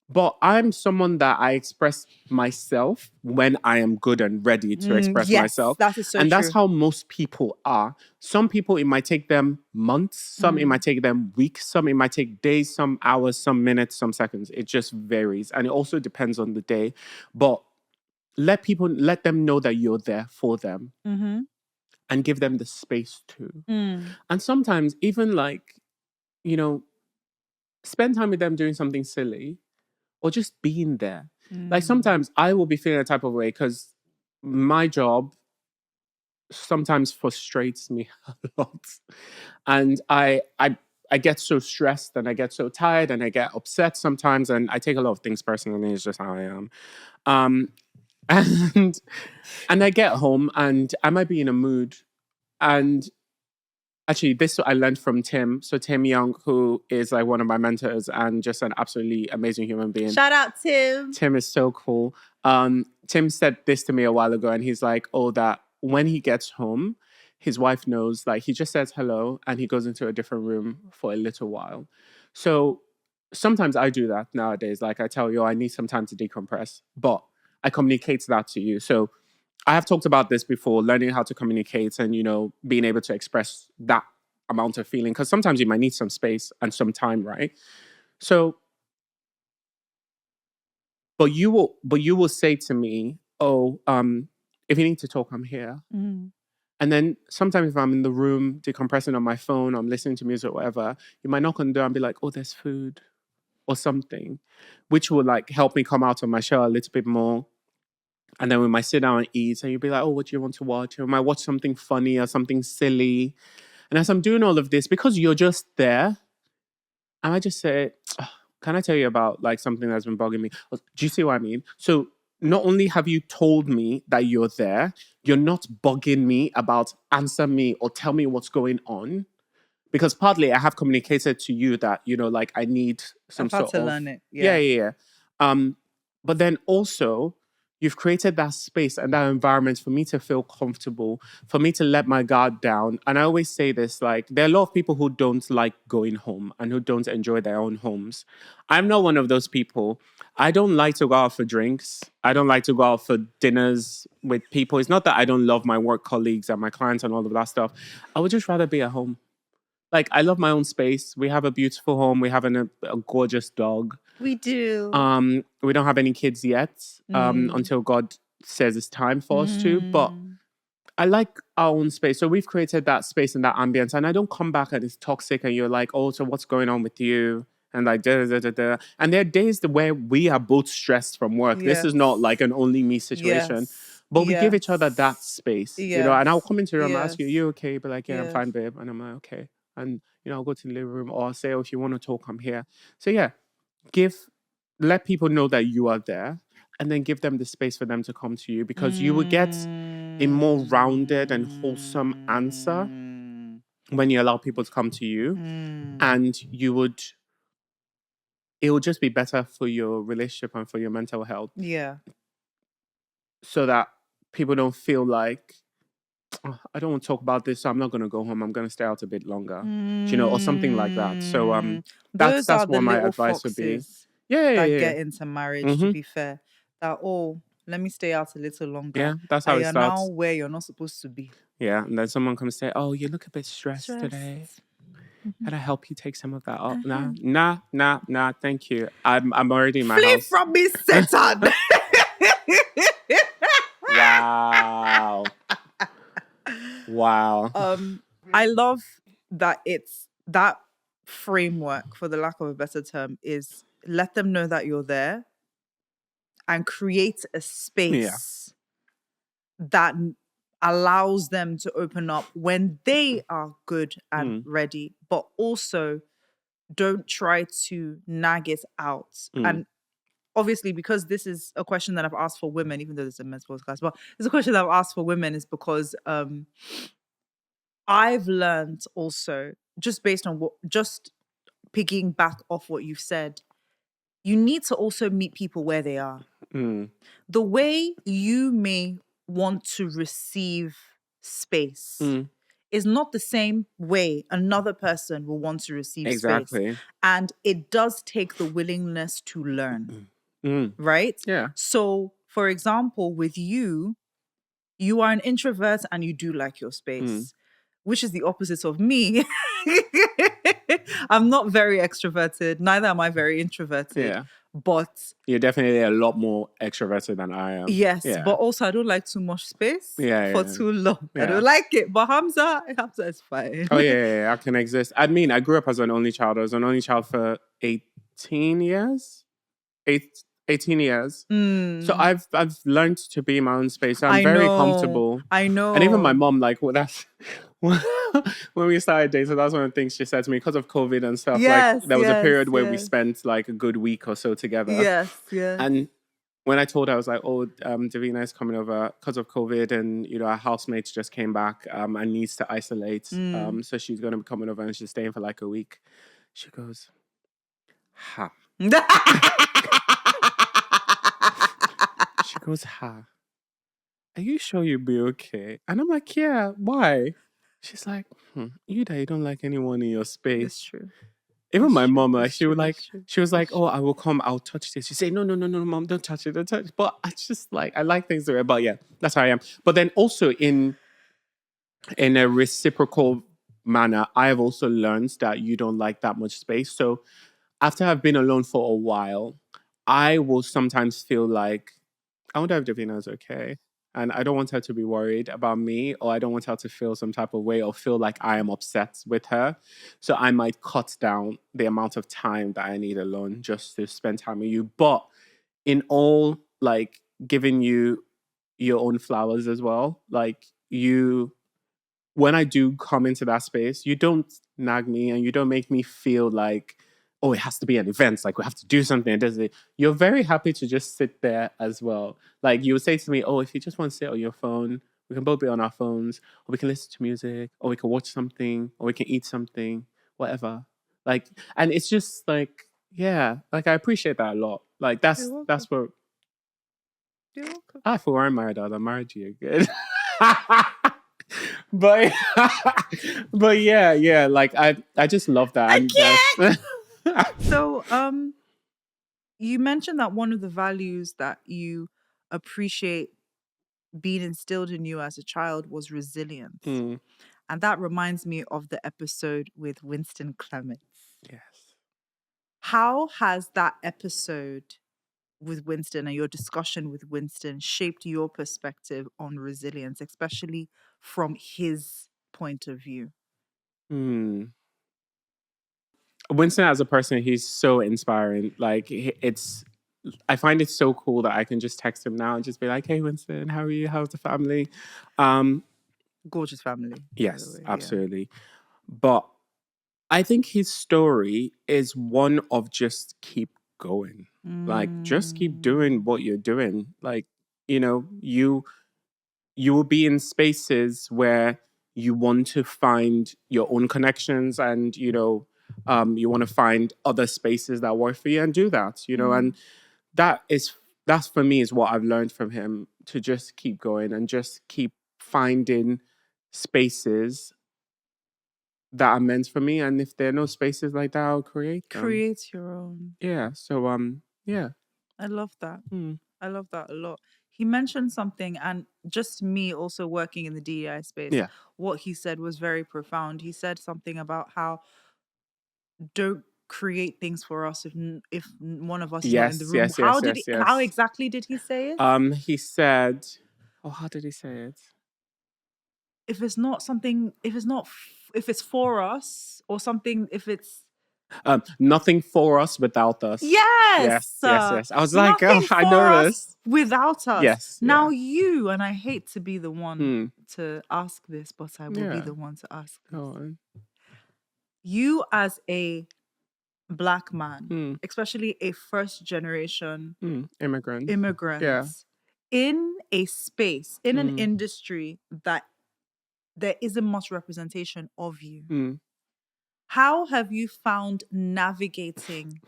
But I'm someone that I express myself when I am good and ready to express myself. That is so and true. that's how most people are. Some people, it might take them months. Some, it might take them weeks. Some, it might take days, some hours, some minutes, some seconds. It just varies. And it also depends on the day. But let them know that you're there for them. And give them the space to. And sometimes even like, spend time with them doing something silly. Or just being there. Like sometimes I will be feeling a type of way because my job sometimes frustrates me a lot. And I get so stressed and I get so tired and I get upset sometimes and I take a lot of things personally. It's just how I am. And I get home and I might be in a mood. And actually, this I learned from Tim. So Tim Young, who is like one of my mentors and just an absolutely amazing human being. Shout out, Tim. Tim is so cool. Tim said this to me a while ago, and he's like, "Oh, that when he gets home, his wife knows. Like he just says hello, and he goes into a different room for a little while." So sometimes I do that nowadays. Like I tell you, I need some time to decompress, but I communicate that to you. So I have talked about this before, learning how to communicate and, being able to express that amount of feeling. Because sometimes you might need some space and some time, right? So, but you will say to me, oh, if you need to talk, I'm here. And then sometimes if I'm in the room decompressing on my phone, I'm listening to music or whatever, you might knock on the door and be like, oh, there's food or something, which will like help me come out of my shell a little bit more. And then we might sit down and eat, and you'll be like, oh, what do you want to watch? And we might watch something funny or something silly. And as I'm doing all of this, because you're just there, I might just say, oh, can I tell you about like something that's been bugging me? Do you see what I mean? So not only have you told me that you're there, you're not bugging me about answer me or tell me what's going on. Because partly I have communicated to you that, like I need some I've had sort to of... learn it. Yeah. But then also, you've created that space and that environment for me to feel comfortable, for me to let my guard down. And I always say this, like, there are a lot of people who don't like going home and who don't enjoy their own homes. I'm not one of those people. I don't like to go out for drinks. I don't like to go out for dinners with people. It's not that I don't love my work colleagues and my clients and all of that stuff. I would just rather be at home. Like, I love my own space. We have a beautiful home. We have a gorgeous dog. We do. We don't have any kids yet until God says it's time for us to. But I like our own space. So we've created that space and that ambience. And I don't come back and it's toxic and you're like, oh, so what's going on with you? And like, da, da, da, da. And there are days where we are both stressed from work. Yes. This is not like an only me situation. Yes. But we give each other that space, and I'll come into the room and ask you, you okay? But like, yeah, I'm fine, babe. And I'm like, okay. And, I'll go to the living room or I'll say, oh, if you want to talk, I'm here. So yeah, let people know that you are there and then give them the space for them to come to you because you will get a more rounded and wholesome answer when you allow people to come to you. And it will just be better for your relationship and for your mental health. Yeah. So that people don't feel like, oh, I don't want to talk about this, so I'm not going to go home. I'm going to stay out a bit longer, or something like that. So that's what my advice would be. Yeah. Get into marriage, to be fair. That, let me stay out a little longer. Yeah, that's how it starts. You're now where you're not supposed to be. Yeah, and then someone comes say, oh, you look a bit stressed today. Can I help you take some of that off? Nah, thank you. I'm already in my house. Flee from me, Satan! Wow. I love that it's that framework, for the lack of a better term, is let them know that you're there and create a space that allows them to open up when they are good and ready, but also don't try to nag it out. And obviously, because this is a question that I've asked for women, even though this is a men's podcast, but it's a question that I've asked for women is because I've learned also, just based on just picking back off what you've said, you need to also meet people where they are. The way you may want to receive space is not the same way another person will want to receive space. And it does take the willingness to learn, right? Yeah. So, for example, with you are an introvert and you do like your space, which is the opposite of me. I'm not very extroverted. Neither am I very introverted. Yeah. But you're definitely a lot more extroverted than I am. Yes, but also I don't like too much space for too long. Yeah. I don't like it. But Hamza is fine. Oh, yeah, I can exist. I mean, I grew up as an only child. I was an only child for 18 years. 18 years. So I've learned to be in my own space. I'm very comfortable. I know. And even my mom, like, well, that's when we started dating, that's one of the things she said to me because of COVID and stuff. Like, there was a period where we spent like a good week or so together. Yes. And when I told her, I was like, oh, Davina is coming over because of COVID, and our housemates just came back and needs to isolate. So she's going to be coming over and she's staying for like a week. She goes, ha. She goes, ha. Are you sure you'll be okay? And I'm like, yeah, why? She's like, you don't like anyone in your space. It's true. Even my mom, like, she was like, oh, I will come, I'll touch this. She say, no, mom, don't touch it, don't touch it. But I just like, I like things the way, but yeah, that's how I am. But then also in a reciprocal manner, I have also learned that you don't like that much space. So after I've been alone for a while, I will sometimes feel like, I wonder if Davina's okay. And I don't want her to be worried about me, or I don't want her to feel some type of way or feel like I am upset with her. So I might cut down the amount of time that I need alone just to spend time with you. But in all, like, giving you your own flowers as well, like, when I do come into that space, you don't nag me and you don't make me feel like, oh, it has to be an event, like we have to do something. You're very happy to just sit there as well. Like, you would say to me, oh, if you just want to sit on your phone, we can both be on our phones, or we can listen to music, or we can watch something, or we can eat something, whatever. Like, and it's just like, yeah, like, I appreciate that a lot. Like, that's what... You're welcome. I feel I'm married out. I married you. Good. But yeah, like, I just love that. I can't! So, you mentioned that one of the values that you appreciate being instilled in you as a child was resilience. And that reminds me of the episode with Winston Clements. Yes. How has that episode with Winston and your discussion with Winston shaped your perspective on resilience, especially from his point of view? Winston as a person, he's so inspiring. Like, I find it so cool that I can just text him now and just be like, hey, Winston, how are you? How's the family? Gorgeous family. Yes, absolutely. Yeah. But I think his story is one of just keep going. Like, just keep doing what you're doing. Like, you will be in spaces where you want to find your own connections, and you want to find other spaces that work for you and do that, and that's for me is what I've learned from him, to just keep going and just keep finding spaces that are meant for me. And if there are no spaces like that, I'll create them. Create your own. Yeah. So, yeah. I love that. I love that a lot. He mentioned something, and just me also working in the DEI space, what he said was very profound. He said something about how don't create things for us if one of us is not in the room. How exactly did he say it? He said, how did he say it? If it's for us or something, if it's nothing for us without us. Yes. I was like, I know this. Without us. Yes. Now you, and I hate to be the one to ask this, but I will be the one to ask this. Go on. You as a Black man, especially a first generation immigrant, immigrant, in a space, in an industry that there isn't much representation of you. How have you found navigating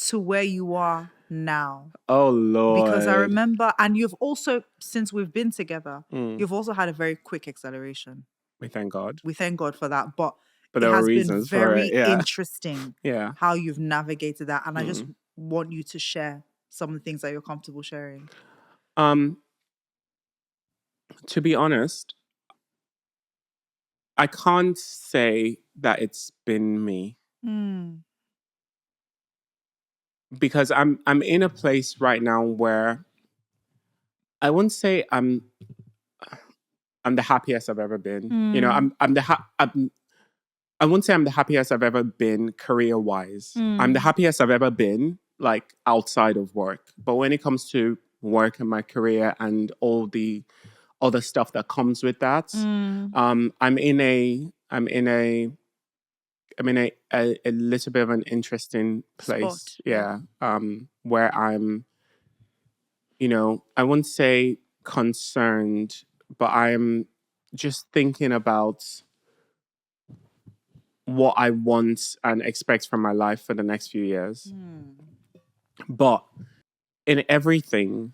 to where you are now? Oh Lord. Because I remember, and you've also, since we've been together, you've also had a very quick acceleration. We thank God. We thank God for that. But there it were has been reasons very for it. Yeah. interesting how you've navigated that. And I just want you to share some of the things that you're comfortable sharing. To be honest, I can't say that it's been me. Because I'm in a place right now where I wouldn't say I'm the happiest I've ever been. You know, I wouldn't say I'm the happiest I've ever been career-wise. I'm the happiest I've ever been, like, outside of work. But when it comes to work and my career and all the other stuff that comes with that, I'm in a little bit of an interesting place. Spot, yeah. Where I'm, I wouldn't say concerned, but I'm just thinking about what I want and expect from my life for the next few years. But in everything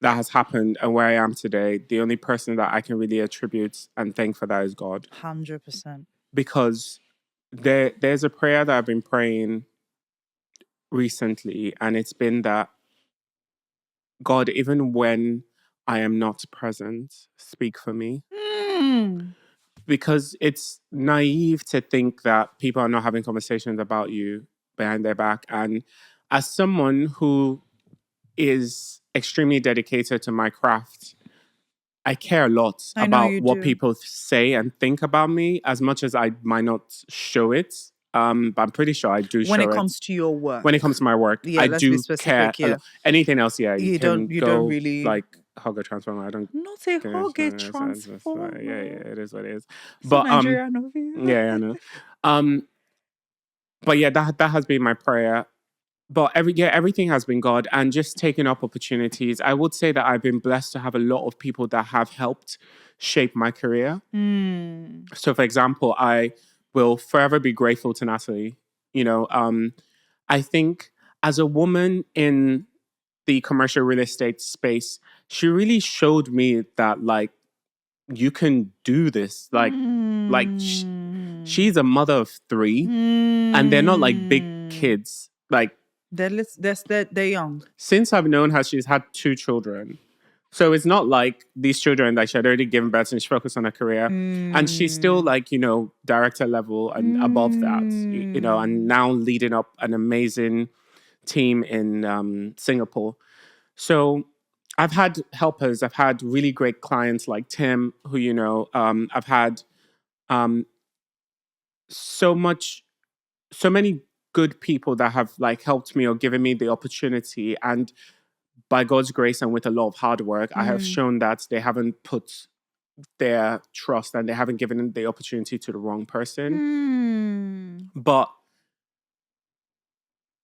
that has happened and where I am today, the only person that I can really attribute and thank for that is God. 100%. Because there's a prayer that I've been praying recently, and it's been that, God, even when I am not present, speak for me. Because it's naive to think that people are not having conversations about you behind their back. And as someone who is extremely dedicated to my craft, I care a lot about what people say and think about me, as much as I might not show it. But I'm pretty sure I do show it. When it comes to your work. When it comes to my work, I do care a lot. Anything else, you can go really, like, hug a transformer. I don't. Not a hug a transformer. Yeah, it is what it is. So but Nigerian of you. Yeah, I know. But yeah, that has been my prayer. But everything has been God, and just taking up opportunities. I would say that I've been blessed to have a lot of people that have helped shape my career. So, for example, I will forever be grateful to Natalie. I think as a woman in the commercial real estate space, she really showed me that, like, you can do this. She's a mother of 3, and they're not like big kids. Like, they're young. Since I've known her, she's had 2 children. So it's not like these children that she had already given birth and she focused on her career. And she's still, like, director level and above that, and now leading up an amazing team in Singapore. So I've had helpers. I've had really great clients like Tim, who, I've had so many good people that have, like, helped me or given me the opportunity. And by God's grace and with a lot of hard work, I have shown that they haven't put their trust and they haven't given the opportunity to the wrong person. But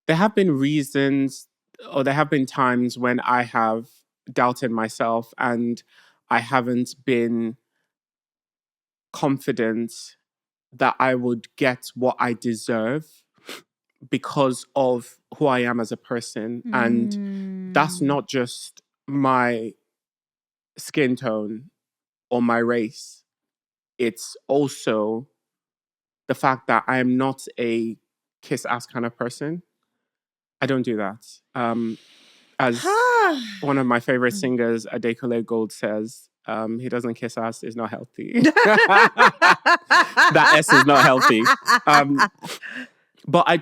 there have been reasons, or there have been times when I have doubted myself and I haven't been confident that I would get what I deserve because of who I am as a person. And that's not just my skin tone or my race. It's also the fact that I am not a kiss ass kind of person. I don't do that. As one of my favorite singers, Adekole Gold, says, he doesn't kiss ass, is not healthy. That S is not healthy. But I'm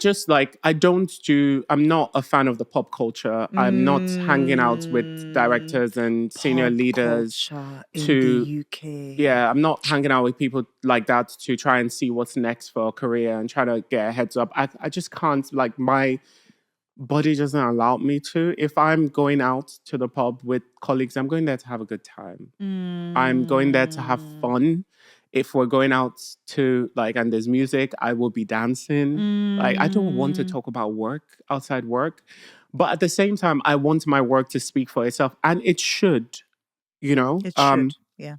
not a fan of the pop culture. I'm not hanging out with directors and senior leaders in the UK. Yeah, I'm not hanging out with people like that to try and see what's next for a career and try to get a heads up. I just can't, like, my body doesn't allow me to. If I'm going out to the pub with colleagues, I'm going there to have a good time. I'm going there to have fun. if we're going out to like, and there's music, I will be dancing. Like, I don't want to talk about work outside work. But at the same time, I want my work to speak for itself. And it should, you know? It should. Yeah.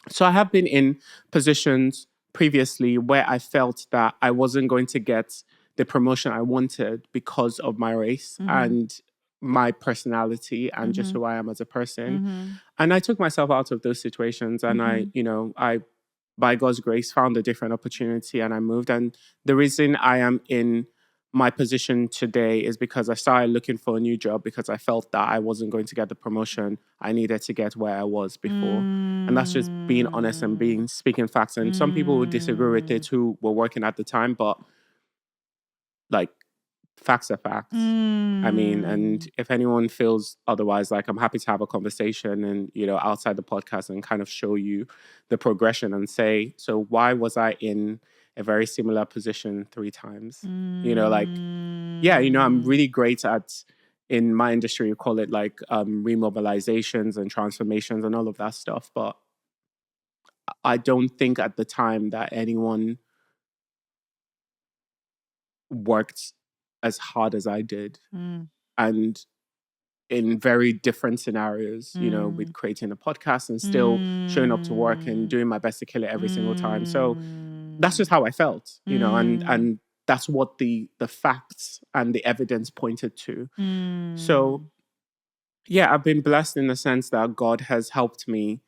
So I have been in positions previously where I felt that I wasn't going to get the promotion I wanted because of my race and my personality and just who I am as a person. And I took myself out of those situations, and I, by God's grace, found a different opportunity, and I moved. And the reason I am in my position today is because I started looking for a new job because I felt that I wasn't going to get the promotion I needed to get where I was before. And that's just being honest and speaking facts. And some people would disagree with it who were working at the time, but like, facts are facts. I mean, and if anyone feels otherwise, like, I'm happy to have a conversation and, outside the podcast and kind of show you the progression and say, so why was I in a very similar position 3 times? Like, yeah, I'm really great at, in my industry, you call it like remobilizations and transformations and all of that stuff. But I don't think at the time that anyone worked as hard as I did. And in very different scenarios, with creating a podcast and still showing up to work and doing my best to kill it every single time. So that's just how I felt, and that's what the facts and the evidence pointed to. So yeah, I've been blessed in the sense that God has helped me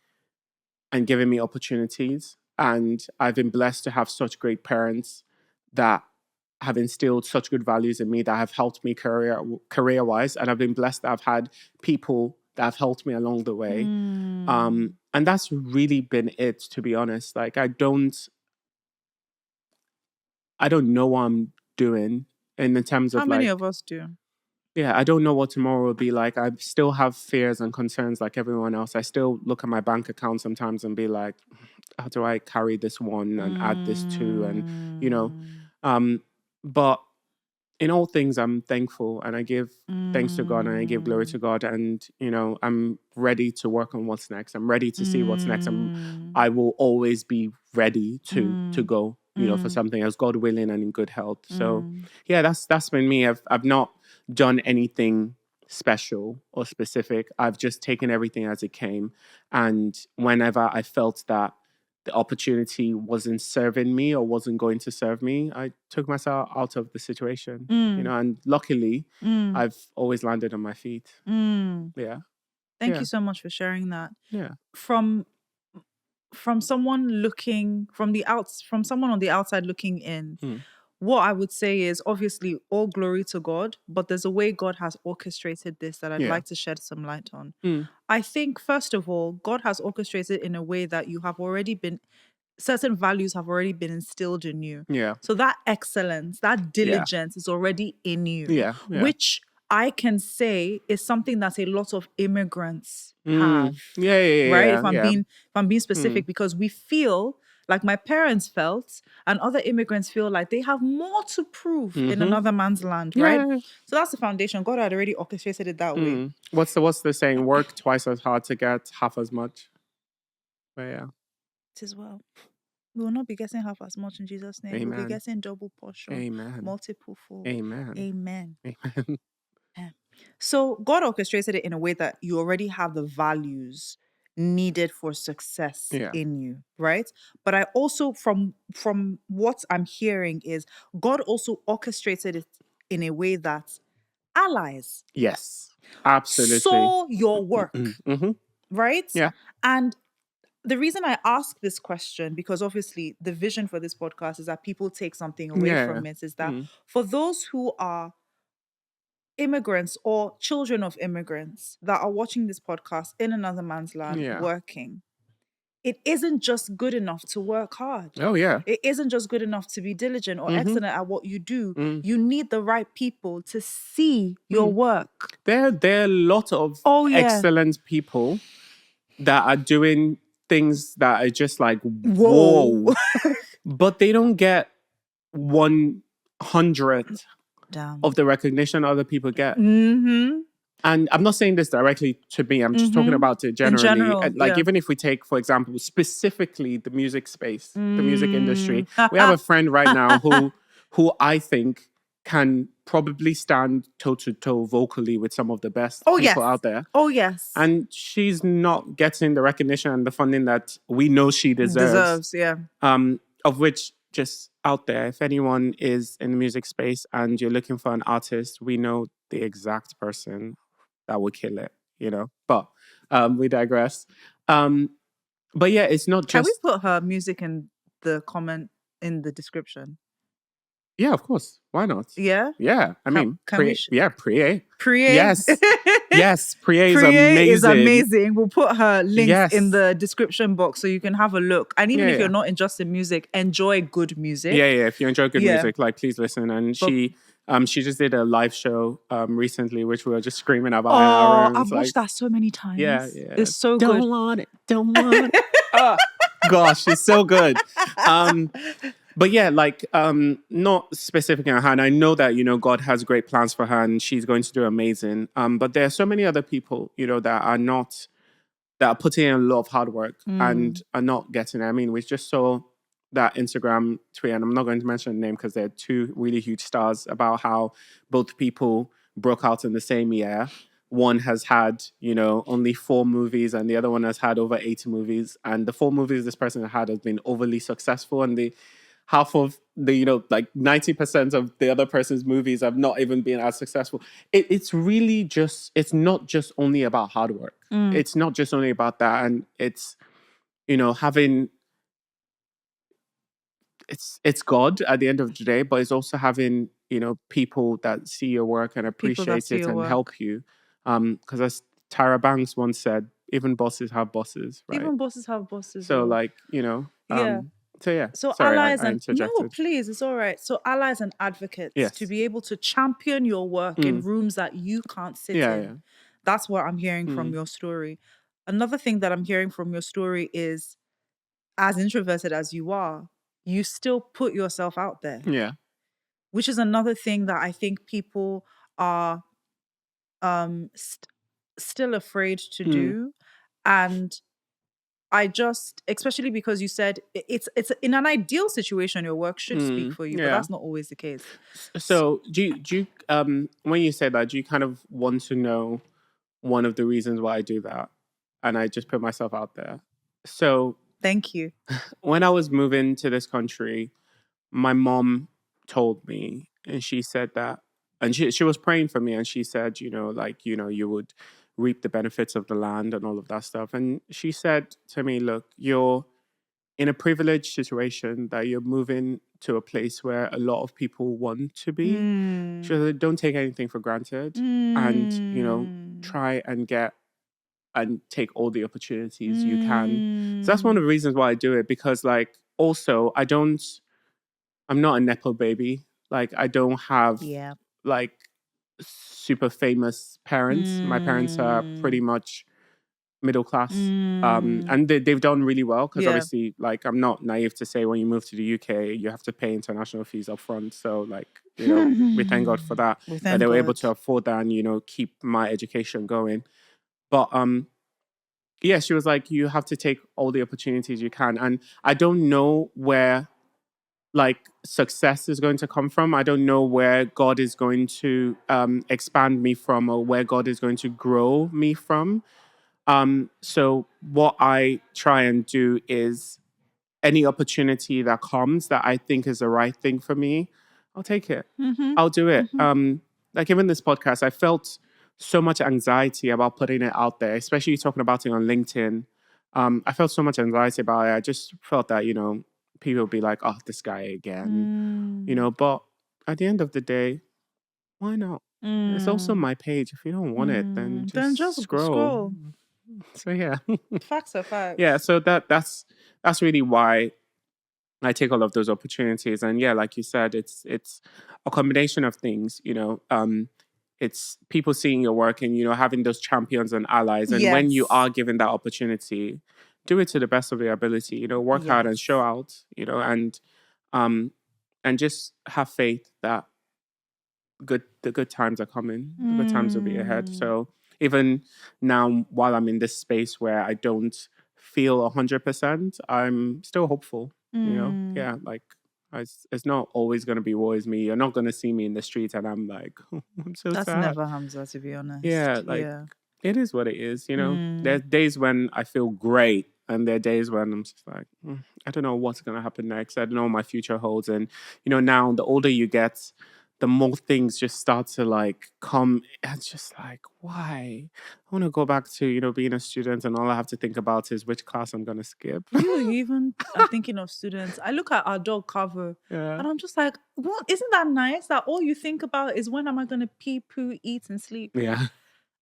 and given me opportunities. And I've been blessed to have such great parents that have instilled such good values in me that have helped me career-wise. And I've been blessed that I've had people that have helped me along the way. And that's really been it, to be honest. Like, I don't know what I'm doing in the terms of how many of us do? Yeah, I don't know what tomorrow will be like. I still have fears and concerns like everyone else. I still look at my bank account sometimes and be like, how do I carry this one and add this two? And, but in all things, I'm thankful, and I give thanks to God, and I give glory to God. And, I'm ready to work on what's next. I'm ready to see what's next. I will always be ready to go, for something else, God willing and in good health. So yeah, that's been me. I've not done anything special or specific. I've just taken everything as it came. And whenever I felt that the opportunity wasn't serving me or wasn't going to serve me, I took myself out of the situation, and luckily I've always landed on my feet. Yeah. Thank you so much for sharing that. Yeah. From someone looking from someone on the outside looking in, what I would say is, obviously, all glory to God, but there's a way God has orchestrated this that I'd like to shed some light on. I think, first of all, God has orchestrated in a way that you have already been, certain values have already been instilled in you. Yeah. So that excellence, that diligence is already in you. Yeah. Which I can say is something that a lot of immigrants have. Yeah. Right? Yeah, If I'm being specific, because we feel like my parents felt, and other immigrants feel like they have more to prove in another man's land, right? Yeah. So that's the foundation. God had already orchestrated it that way. What's the saying? Work twice as hard to get half as much. But yeah. It is well. We will not be getting half as much in Jesus' name. Amen. We'll be getting double portion. Amen. Multiple fold. Amen. Amen. Amen. So God orchestrated it in a way that you already have the values needed for success in you, right? But I also, from what I'm hearing, is God also orchestrated it in a way that allies absolutely saw your work, right? Yeah. And the reason I ask this question, because obviously the vision for this podcast is that people take something away from it, is that for those who are immigrants or children of immigrants that are watching this podcast in another man's land working, it isn't just good enough to work hard. Oh yeah. It isn't just good enough to be diligent or excellent at what you do. You need the right people to see your work. There are a lot of excellent people that are doing things that are just like, whoa. But they don't get 100th of the recognition other people get. And I'm not saying this directly to me. I'm just talking about it In generally. general, Like yeah. even if we take, for example, specifically the music space, the music industry, Mm. we have a friend right now who I think can probably stand toe to toe vocally with some of the best Oh people yes. out there. Oh yes. And she's not getting the recognition and the funding that we know she deserves. Yeah. Of which, just out there, if anyone is in the music space and you're looking for an artist, we know the exact person that would kill it, you know. But we digress. But yeah, it's not Can we just put her music in the comment in the description? yeah, of course. Why not? Yeah. Yeah, I mean, can we Priye. Priye? Yes, yes, Priye is Priye is amazing. amazing. We'll put her links in Yes. the description box so you can have a look. And even Yeah, if you're yeah. not just in music, enjoy good music. Yeah, yeah. If you enjoy good Yeah. music, like please listen. And she just did a live show recently, which we were just screaming about in our rooms. I've watched that so many times. Yeah, yeah. It's so don't good. Want it, don't want it. Oh, gosh, it's so good. But yeah, like not specific in her, and I know that, you know, God has great plans for her and she's going to do amazing. But there are so many other people, you know, that are putting in a lot of hard work and are not getting it. I mean, we just saw that Instagram tweet, and I'm not going to mention the name because they're two really huge stars, about how both people broke out in the same year. One has had, you know, only 4 movies and the other one has had over 80 movies. And the 4 movies this person had has been overly successful, and the half of the, you know, like 90% of the other person's movies have not even been as successful. It's really just, it's not just only about hard work. It's not just only about that. And it's, you know, having, it's God at the end of the day, but it's also having, you know, people that see your work and appreciate it and help you. Because as Tyra Banks once said, even bosses have bosses, right? Even bosses have bosses. So like, you know, yeah. So yeah. So sorry, allies I and no, interjected. please, it's all right. So allies and advocates, Yes. to be able to champion your work in rooms that you can't sit in. Yeah. That's what I'm hearing from your story. Another thing that I'm hearing from your story is, as introverted as you are, you still put yourself out there. Yeah. Which is another thing that I think people are still afraid to do. And I just, especially because you said it's in an ideal situation, your work should speak for you, but that's not always the case. So do you when you say that, do you kind of want to know one of the reasons why I do that? And I just put myself out there. So thank you. When I was moving to this country, my mom told me, and she said that, and she was praying for me, and she said, you know, like, you know, you would reap the benefits of the land and all of that stuff. And she said to me, look, you're in a privileged situation that you're moving to a place where a lot of people want to be. She said, don't take anything for granted, and, you know, try and get and take all the opportunities you can. So that's one of the reasons why I do it, because like, also I'm not a nepo baby. Like, I don't have like super famous parents. My parents are pretty much middle class. And they've done really well, because obviously, like, I'm not naive to say when you move to the UK, you have to pay international fees up front. So like, you know, we thank God for that. That they were able to afford that and, you know, keep my education going. But yeah, she was like, you have to take all the opportunities you can. And I don't know where like success is going to come from. I don't know where God is going to expand me from, or where God is going to grow me from. So what I try and do is, any opportunity that comes that I think is the right thing for me, I'll take it. I'll do it. Like even this podcast, I felt so much anxiety about putting it out there, especially talking about it on LinkedIn. I felt so much anxiety about it. I just felt that, you know, people would be like, oh, this guy again, you know, but at the end of the day, why not? It's also my page. If you don't want it, then just scroll. So yeah. Facts are facts. Yeah, so that's really why I take all of those opportunities. And yeah, like you said, it's a combination of things, you know. It's people seeing your work and, you know, having those champions and allies. And when you are given that opportunity, do it to the best of your ability, you know, work hard and show out, you know, and just have faith that the good times are coming. The good times will be ahead. So even now, while I'm in this space where I don't feel 100%, I'm still hopeful. You know, yeah, like it's not always going to be always me. You're not going to see me in the street and I'm like, I'm so That's sad. never Hamza, to be honest. Yeah, like it is what it is. You know, there's days when I feel great, and there are days when I'm just like, I don't know what's going to happen next. I don't know what my future holds. And, you know, now the older you get, the more things just start to like come. It's just like, why? I want to go back to, you know, being a student and all I have to think about is which class I'm going to skip. You even are thinking of students. I look at our dog cover and I'm just like, what? Isn't that nice that all you think about is when am I going to pee, poo, eat and sleep? Yeah.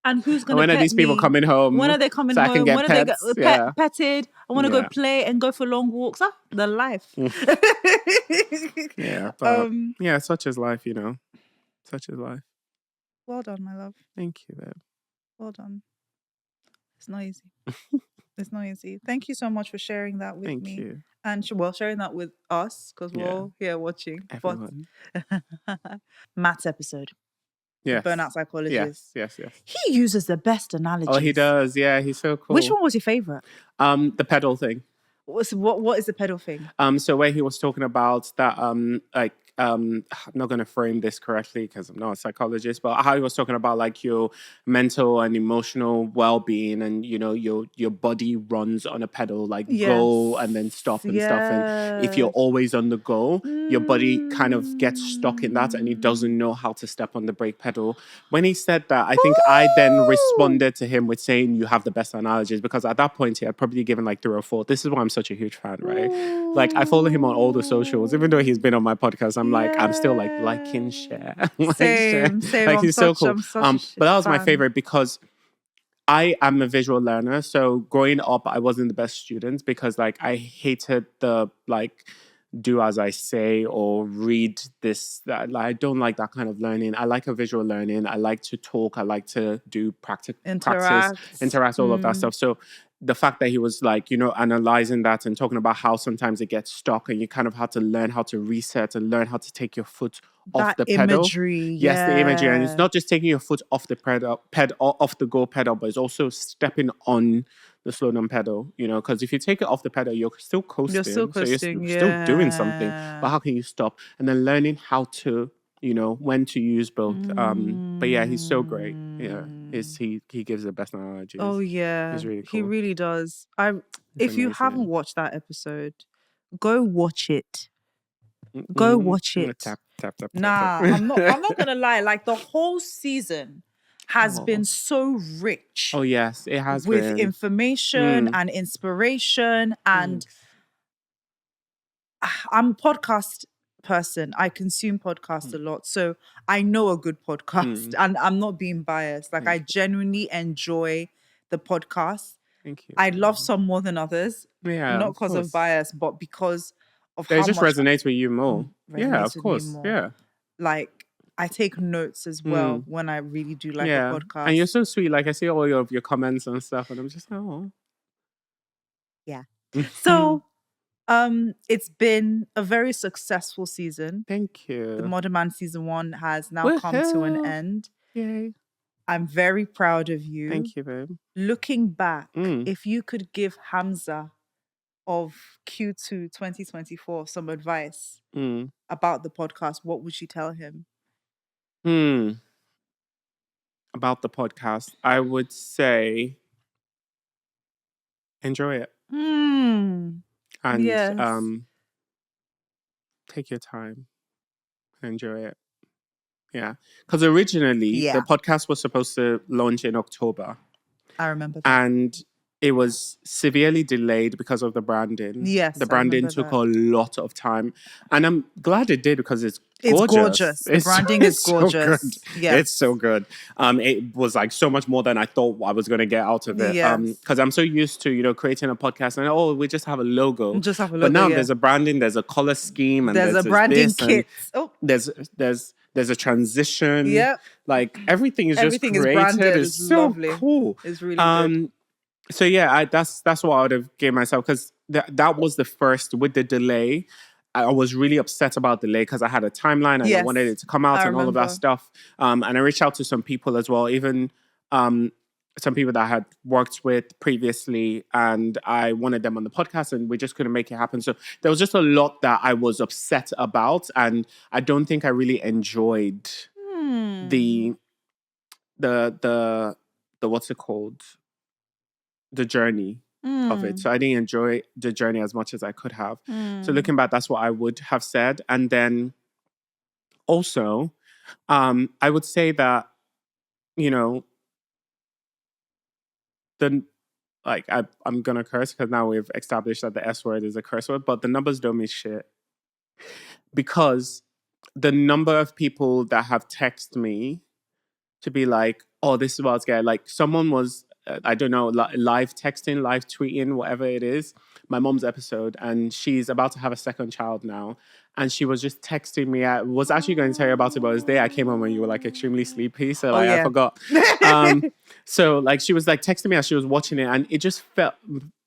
And who's going to When pet are these people me? coming home? When are they coming so I can home? get When are pets? they petted? I want to go play and go for long walks. Ah, the life. Yeah, but yeah, such is life, you know. Such is life. Well done, my love. Thank you, babe. Well done. It's not easy. It's not easy. Thank you so much for sharing that with me. Thank you. And sharing that with us because we're all here watching. Everyone. Matt's episode. Yes. The burnout psychologist. Yes. He uses the best analogies. Oh, he does. Yeah, he's so cool. Which one was your favorite? The pedal thing. What is the pedal thing? So where he was talking about that, I'm not going to frame this correctly because I'm not a psychologist, but how he was talking about like your mental and emotional well-being, and you know your body runs on a pedal, like go and then stop and stuff. And if you're always on the go, your body kind of gets stuck in that and it doesn't know how to step on the brake pedal. When he said that, I think I then responded to him with saying, "You have the best analogies," because at that point he had probably given like 3 or 4. This is why I'm such a huge fan, right? Like I follow him on all the socials, even though he's been on my podcast. I'm like, I'm still like liking, share. Same. Like he's so cool. But that was my favorite because I am a visual learner. So growing up, I wasn't the best student because like I hated the like do as I say or read this. Like, I don't like that kind of learning. I like a visual learning. I like to talk. I like to do practice, interact, all of that stuff. So the fact that he was like, you know, analyzing that and talking about how sometimes it gets stuck and you kind of had to learn how to reset and learn how to take your foot off the pedal. Imagery, yes, the imagery. And it's not just taking your foot off the off the go pedal, but it's also stepping on the slow down pedal, you know, because if you take it off the pedal, you're still coasting. So you're still doing something, but how can you stop? And then learning how to, you know, when to use both. But yeah, he's so great. Yeah, he gives the best analogies. Oh yeah, he's really cool. He really does. If you haven't watched that episode, go watch it. Go watch it. Tap. Nah, I'm not gonna lie. Like the whole season has been so rich. Oh yes, it has with been. information and inspiration. And I'm a podcast person. I consume podcasts a lot, so I know a good podcast, and I'm not being biased. Like I genuinely enjoy the podcast. Thank you. I love some more than others. Yeah, not because of bias, but because of they how just much resonates with you more. Yeah, of course. Yeah. Like I take notes as well when I really do like a podcast. And you're so sweet. Like I see all of your comments and stuff, and I'm just like, oh. Yeah. So it's been a very successful season. Thank you. The Modern Man season 1 has now come to an end. Yay. I'm very proud of you. Thank you, babe. Looking back, if you could give Hamza of Q2 2024 some advice about the podcast, what would you tell him? About the podcast, I would say enjoy it. And take your time and enjoy it. Yeah. Because originally the podcast was supposed to launch in October. I remember that. And it was severely delayed because of the branding. Yes. The branding took a lot of time. And I'm glad it did because it's gorgeous. The branding is gorgeous. So yes. It's so good. It was like so much more than I thought I was going to get out of it. Because I'm so used to, you know, creating a podcast and we just have a logo. But now there's a branding, there's a color scheme, and there's a branding kit. There's a transition. Yep. Like everything is just created. Branded. It's so lovely. Cool. It's really good. So yeah, that's what I would have given myself, because that was the first with the delay. I was really upset about the delay because I had a timeline and I Yes, wanted it to come out I and all of that remember. stuff. And I reached out to some people as well, even some people that I had worked with previously, and I wanted them on the podcast, and we just couldn't make it happen. So there was just a lot that I was upset about, and I don't think I really enjoyed the the what's it called, the journey of it. So I didn't enjoy the journey as much as I could have. So looking back, that's what I would have said. And then also, I would say that, you know, the like I'm gonna curse because now we've established that the S word is a curse word, but the numbers don't mean shit, because the number of people that have texted me to be like, oh, this is what I was getting. Like someone was, I don't know, live texting, live tweeting, whatever it is, my mom's episode, and she's about to have a second child now. And she was just texting me. I was actually going to tell you about it, but it was the day I came on when you were like extremely sleepy. So Oh like I yeah. forgot. So like she was like texting me as she was watching it, and it just felt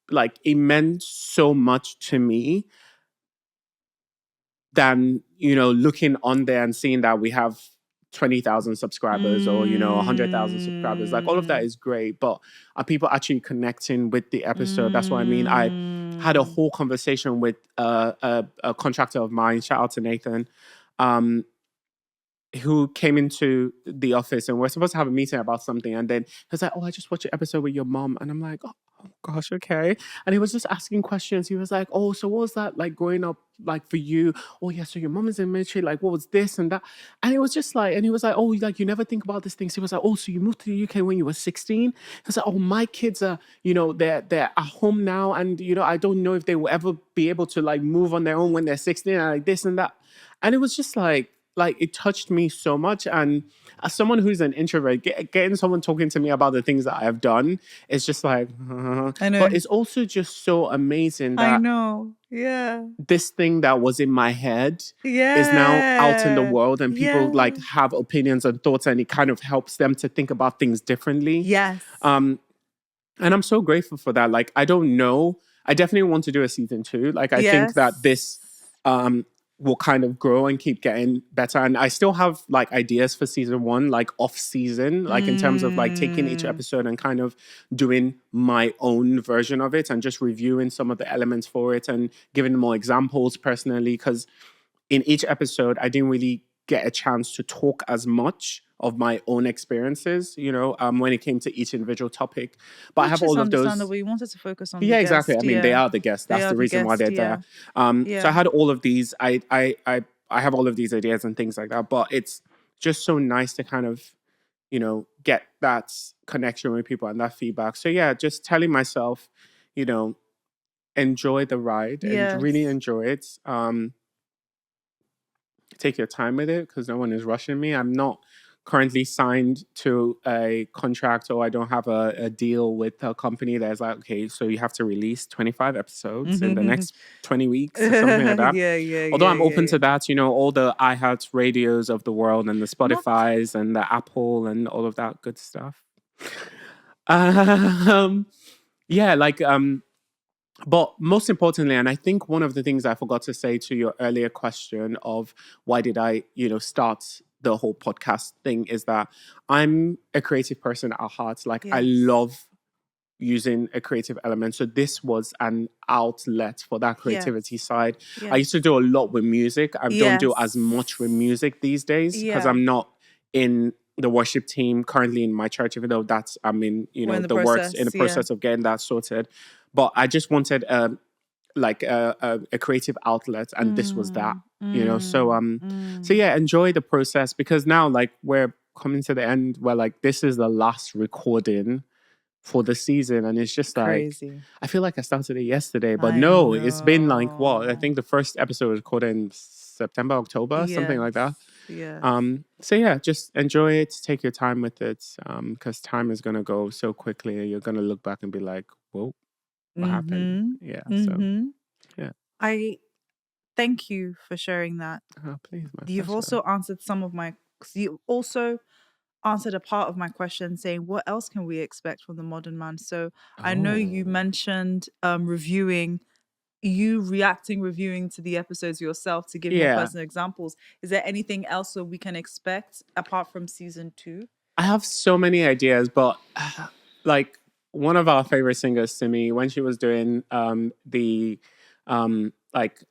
like it meant so much to me than, looking on there and seeing that we have 20,000 subscribers or, 100,000 subscribers. Like all of that is great, but are people actually connecting with the episode? That's what I mean. I had a whole conversation with a contractor of mine, shout out to Nathan, who came into the office, and we're supposed to have a meeting about something. And then he was like, oh, I just watched your episode with your mom. And I'm like, oh gosh, okay. And he was just asking questions. He was like, oh, so what was that like growing up like for you? Oh yeah, so your mom is in the military, like what was this and that? And it was just like, and he was like, oh, like you never think about these things. He was like, oh, so you moved to the UK when you were 16? He was like, oh, my kids are, they're at home now, and I don't know if they will ever be able to like move on their own when they're 16 and like this and that. And it was just like it touched me so much. And as someone who's an introvert, getting someone talking to me about the things that I have done is just like, I know. but it's also just so amazing I that know. Yeah. this thing that was in my head Yeah. is now out in the world, and people Yeah. like have opinions and thoughts, and it kind of helps them to think about things differently. Yes. And I'm so grateful for that. Like, I don't know. I definitely want to do a season 2. Like, I think that this will kind of grow and keep getting better. And I still have like ideas for season 1, like off season, like in terms of like taking each episode and kind of doing my own version of it and just reviewing some of the elements for it and giving more examples personally. Because in each episode, I didn't really get a chance to talk as much of my own experiences, when it came to each individual topic. But I have all of those. Understandable. You wanted to focus on Yeah, the exactly. guest. I mean, they are the guests. That's the reason why they're there. So I had all of these. I have all of these ideas and things like that. But it's just so nice to kind of, get that connection with people and that feedback. So yeah, just telling myself, enjoy the ride and really enjoy it. Take your time with it because no one is rushing me. I'm not currently signed to a contract, or I don't have a deal with a company that's like, okay, so you have to release 25 episodes in the next 20 weeks or something like that. Although I'm open to that, all the iHeart radios of the world and the Spotifys and the Apple and all of that good stuff. But most importantly, and I think one of the things I forgot to say to your earlier question of why did I, start the whole podcast thing, is that I'm a creative person at heart. Like I love using a creative element. So this was an outlet for that creativity side. I used to do a lot with music. I don't do as much with music these days because I'm not in the worship team currently in my church, even though that's, I'm in, the works in the process of getting that sorted. But I just wanted a creative outlet, and this was that, so yeah, enjoy the process, because now like we're coming to the end where like this is the last recording for the season, and it's just like Crazy. I feel like I started it yesterday, but no, it's been like what, I think the first episode was recorded in September, October, something like that. So yeah, just enjoy it, take your time with it, because time is gonna go so quickly. You're gonna look back and be like, whoa, what happened? Yeah. So yeah. I thank you for sharing that. Oh, please, my You've pleasure. also answered you also answered a part of my question saying, what else can we expect from the modern man? So I know you mentioned reviewing you reacting, reviewing to the episodes yourself to give more personal examples. Is there anything else that we can expect apart from season 2? I have so many ideas, but like one of our favorite singers, Simi, when she was doing the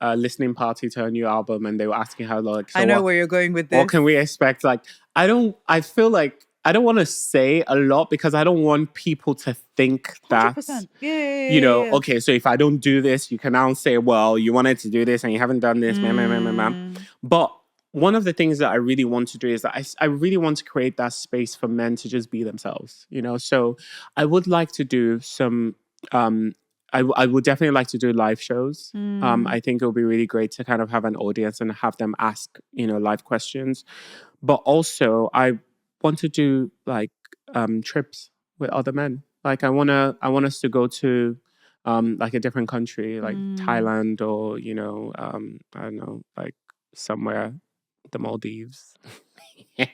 listening party to her new album, and they were asking her like, so I know where you're going with this. what can we expect? Like, I feel like I don't want to say a lot because I don't want people to think that, 100%. Okay, so if I don't do this, you can now say, well, you wanted to do this and you haven't done this, But one of the things that I really want to do is that I really want to create that space for men to just be themselves, So I would like to do some, I would definitely like to do live shows. I think it would be really great to kind of have an audience and have them ask, live questions. But also I want to do like trips with other men. Like I want us to go to like a different country, like Thailand or, I don't know, like somewhere, the Maldives. uh,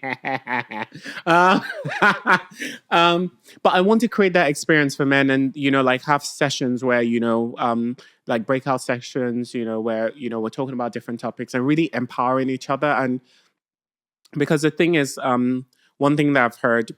but I want to create that experience for men and, like have sessions where, like breakout sessions, where, we're talking about different topics and really empowering each other. And because the thing is, one thing that I've heard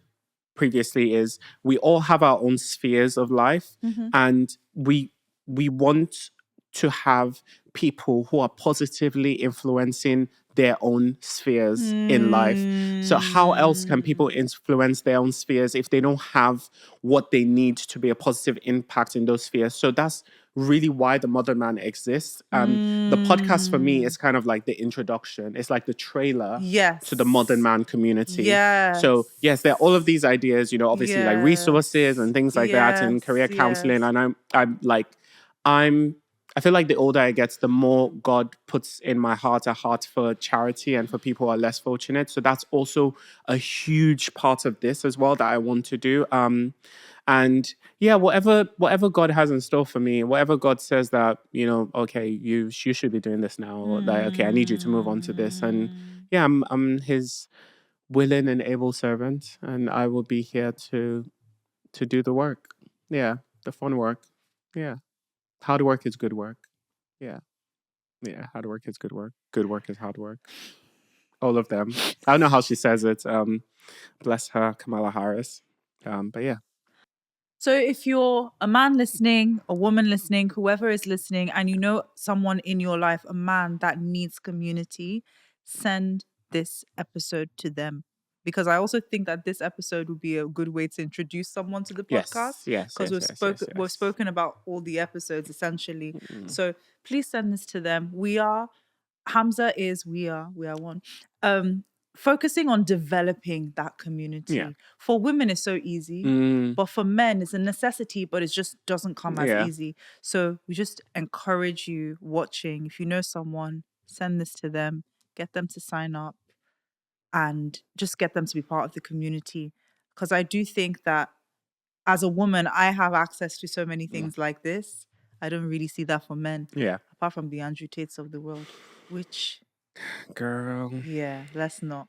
previously is we all have our own spheres of life, and we want to have people who are positively influencing their own spheres in life. So how else can people influence their own spheres if they don't have what they need to be a positive impact in those spheres? So that's really why the Modern Man exists. And the podcast for me is kind of like the introduction. It's like the trailer to the Modern Man community. So yes, there are all of these ideas, obviously like resources and things like that and career counseling. And I feel like the older I get, the more God puts in my heart a heart for charity and for people who are less fortunate. So that's also a huge part of this as well that I want to do. And yeah, whatever God has in store for me, whatever God says that, okay, you should be doing this now, or like, okay, I need you to move on to this. And yeah, I'm his willing and able servant, and I will be here to do the work. Yeah, the fun work. Yeah. Hard work is good work. Yeah. Yeah. Hard work is good work. Good work is hard work. All of them. I don't know how she says it. Bless her, Kamala Harris. But yeah. So if you're a man listening, a woman listening, whoever is listening, and you know someone in your life, a man that needs community, send this episode to them. Because I also think that this episode would be a good way to introduce someone to the podcast. Yes. Because we've spoken about all the episodes essentially. So please send this to them. We are one. Focusing on developing that community. Yeah. For women, it's so easy, but for men, it's a necessity, but it just doesn't come as easy. So we just encourage you watching. If you know someone, send this to them, get them to sign up, and just get them to be part of the community. Because I do think that as a woman, I have access to so many things like this. I don't really see that for men. Yeah. Apart from the Andrew Tates of the world, which... Girl. Yeah, let's not.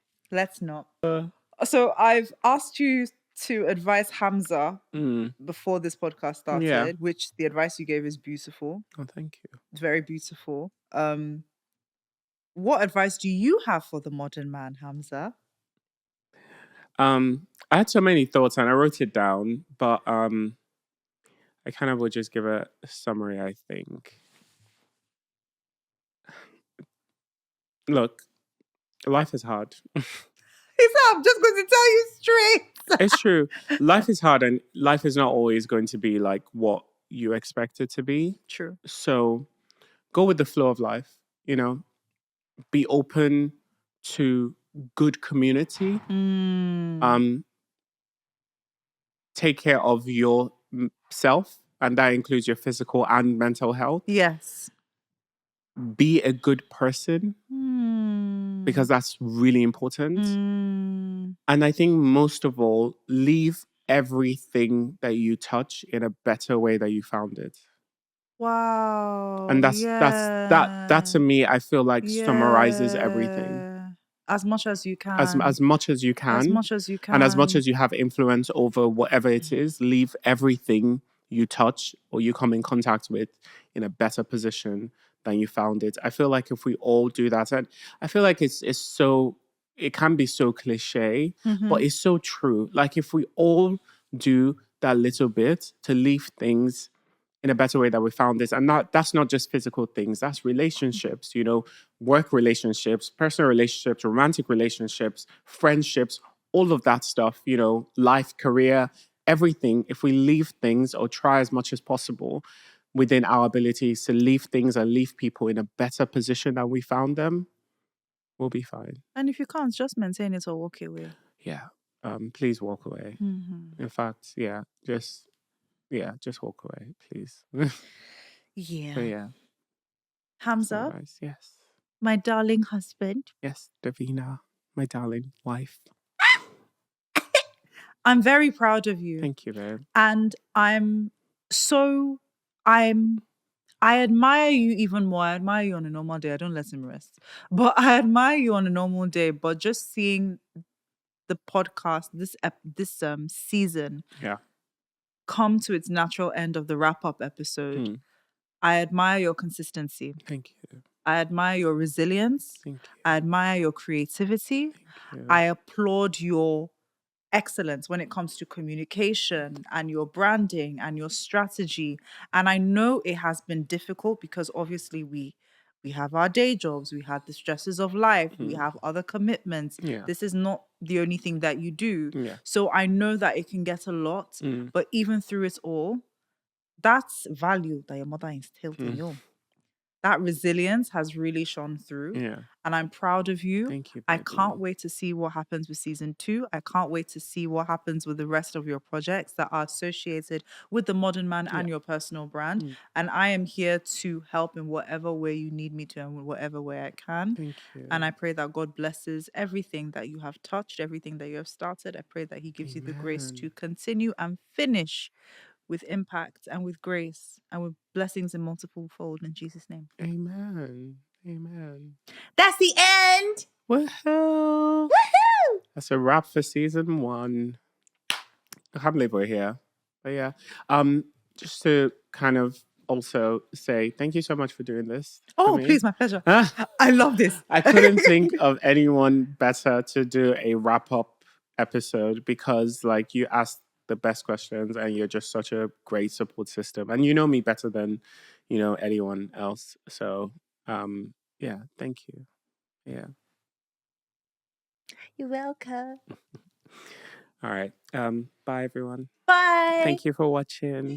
So I've asked you to advise Hamza before this podcast started, which the advice you gave is beautiful. Oh, thank you. It's very beautiful. What advice do you have for the modern man, Hamza? I had so many thoughts and I wrote it down, but I kind of would just give a summary, I think. Look, life is hard. I'm just going to tell you straight. It's true. Life is hard and life is not always going to be like what you expect it to be. True. So go with the flow of life, be open to good community. Take care of yourself, and that includes your physical and mental health. Yes. Be a good person because that's really important. And I think most of all, leave everything that you touch in a better way that you found it. Wow. And that to me, I feel like summarizes everything. As much as you can. As much as you can. As much as you can. And as much as you have influence over whatever it is, leave everything you touch or you come in contact with in a better position than you found it. I feel like if we all do that, and I feel like it can be so cliche, but it's so true. Like if we all do that little bit to leave things in a better way that we found it, and that's not just physical things, that's relationships, work relationships, personal relationships, romantic relationships, friendships, all of that stuff, life, career, everything. If we leave things or try as much as possible within our abilities to leave things and leave people in a better position than we found them, we'll be fine. And if you can't, just maintain it or walk away. Yeah. Please walk away. In fact, just walk away, please. Yeah. But yeah. Hamza, Summarize. Yes. my darling husband. Yes, Davina, my darling wife. I'm very proud of you. Thank you, babe. And I admire you even more. I admire you on a normal day. I don't let him rest. But I admire you on a normal day. But just seeing the podcast, this season, come to its natural end of the wrap-up episode, I admire your consistency. Thank you. I admire your resilience. Thank you. I admire your creativity. Thank you. I applaud your excellence when it comes to communication and your branding and your strategy. And I know it has been difficult because obviously we have our day jobs, we have the stresses of life, we have other commitments. Yeah. This is not the only thing that you do. Yeah. So I know that it can get a lot, but even through it all, that's value that your mother instilled in you. That resilience has really shone through. Yeah. And I'm proud of you. Thank you, I baby. can't wait to see what happens with season 2. I can't wait to see what happens with the rest of your projects that are associated with the Modern Man and your personal brand. And I am here to help in whatever way you need me to and in whatever way I can. Thank you. And I pray that God blesses everything that you have touched, everything that you have started. I pray that He gives you the grace to continue and finish with impact and with grace and with blessings in multiple fold in Jesus' name. Amen. Amen. That's the end. Woohoo! Woohoo! That's a wrap for season 1. I can't believe we're here. But yeah. Just to kind of also say thank you so much for doing this. Oh, please, my pleasure. I love this. I couldn't think of anyone better to do a wrap-up episode because you asked the best questions and you're just such a great support system. And you know me better than, anyone else. So, thank you. Yeah. You're welcome. All right. Bye, everyone. Bye. Thank you for watching.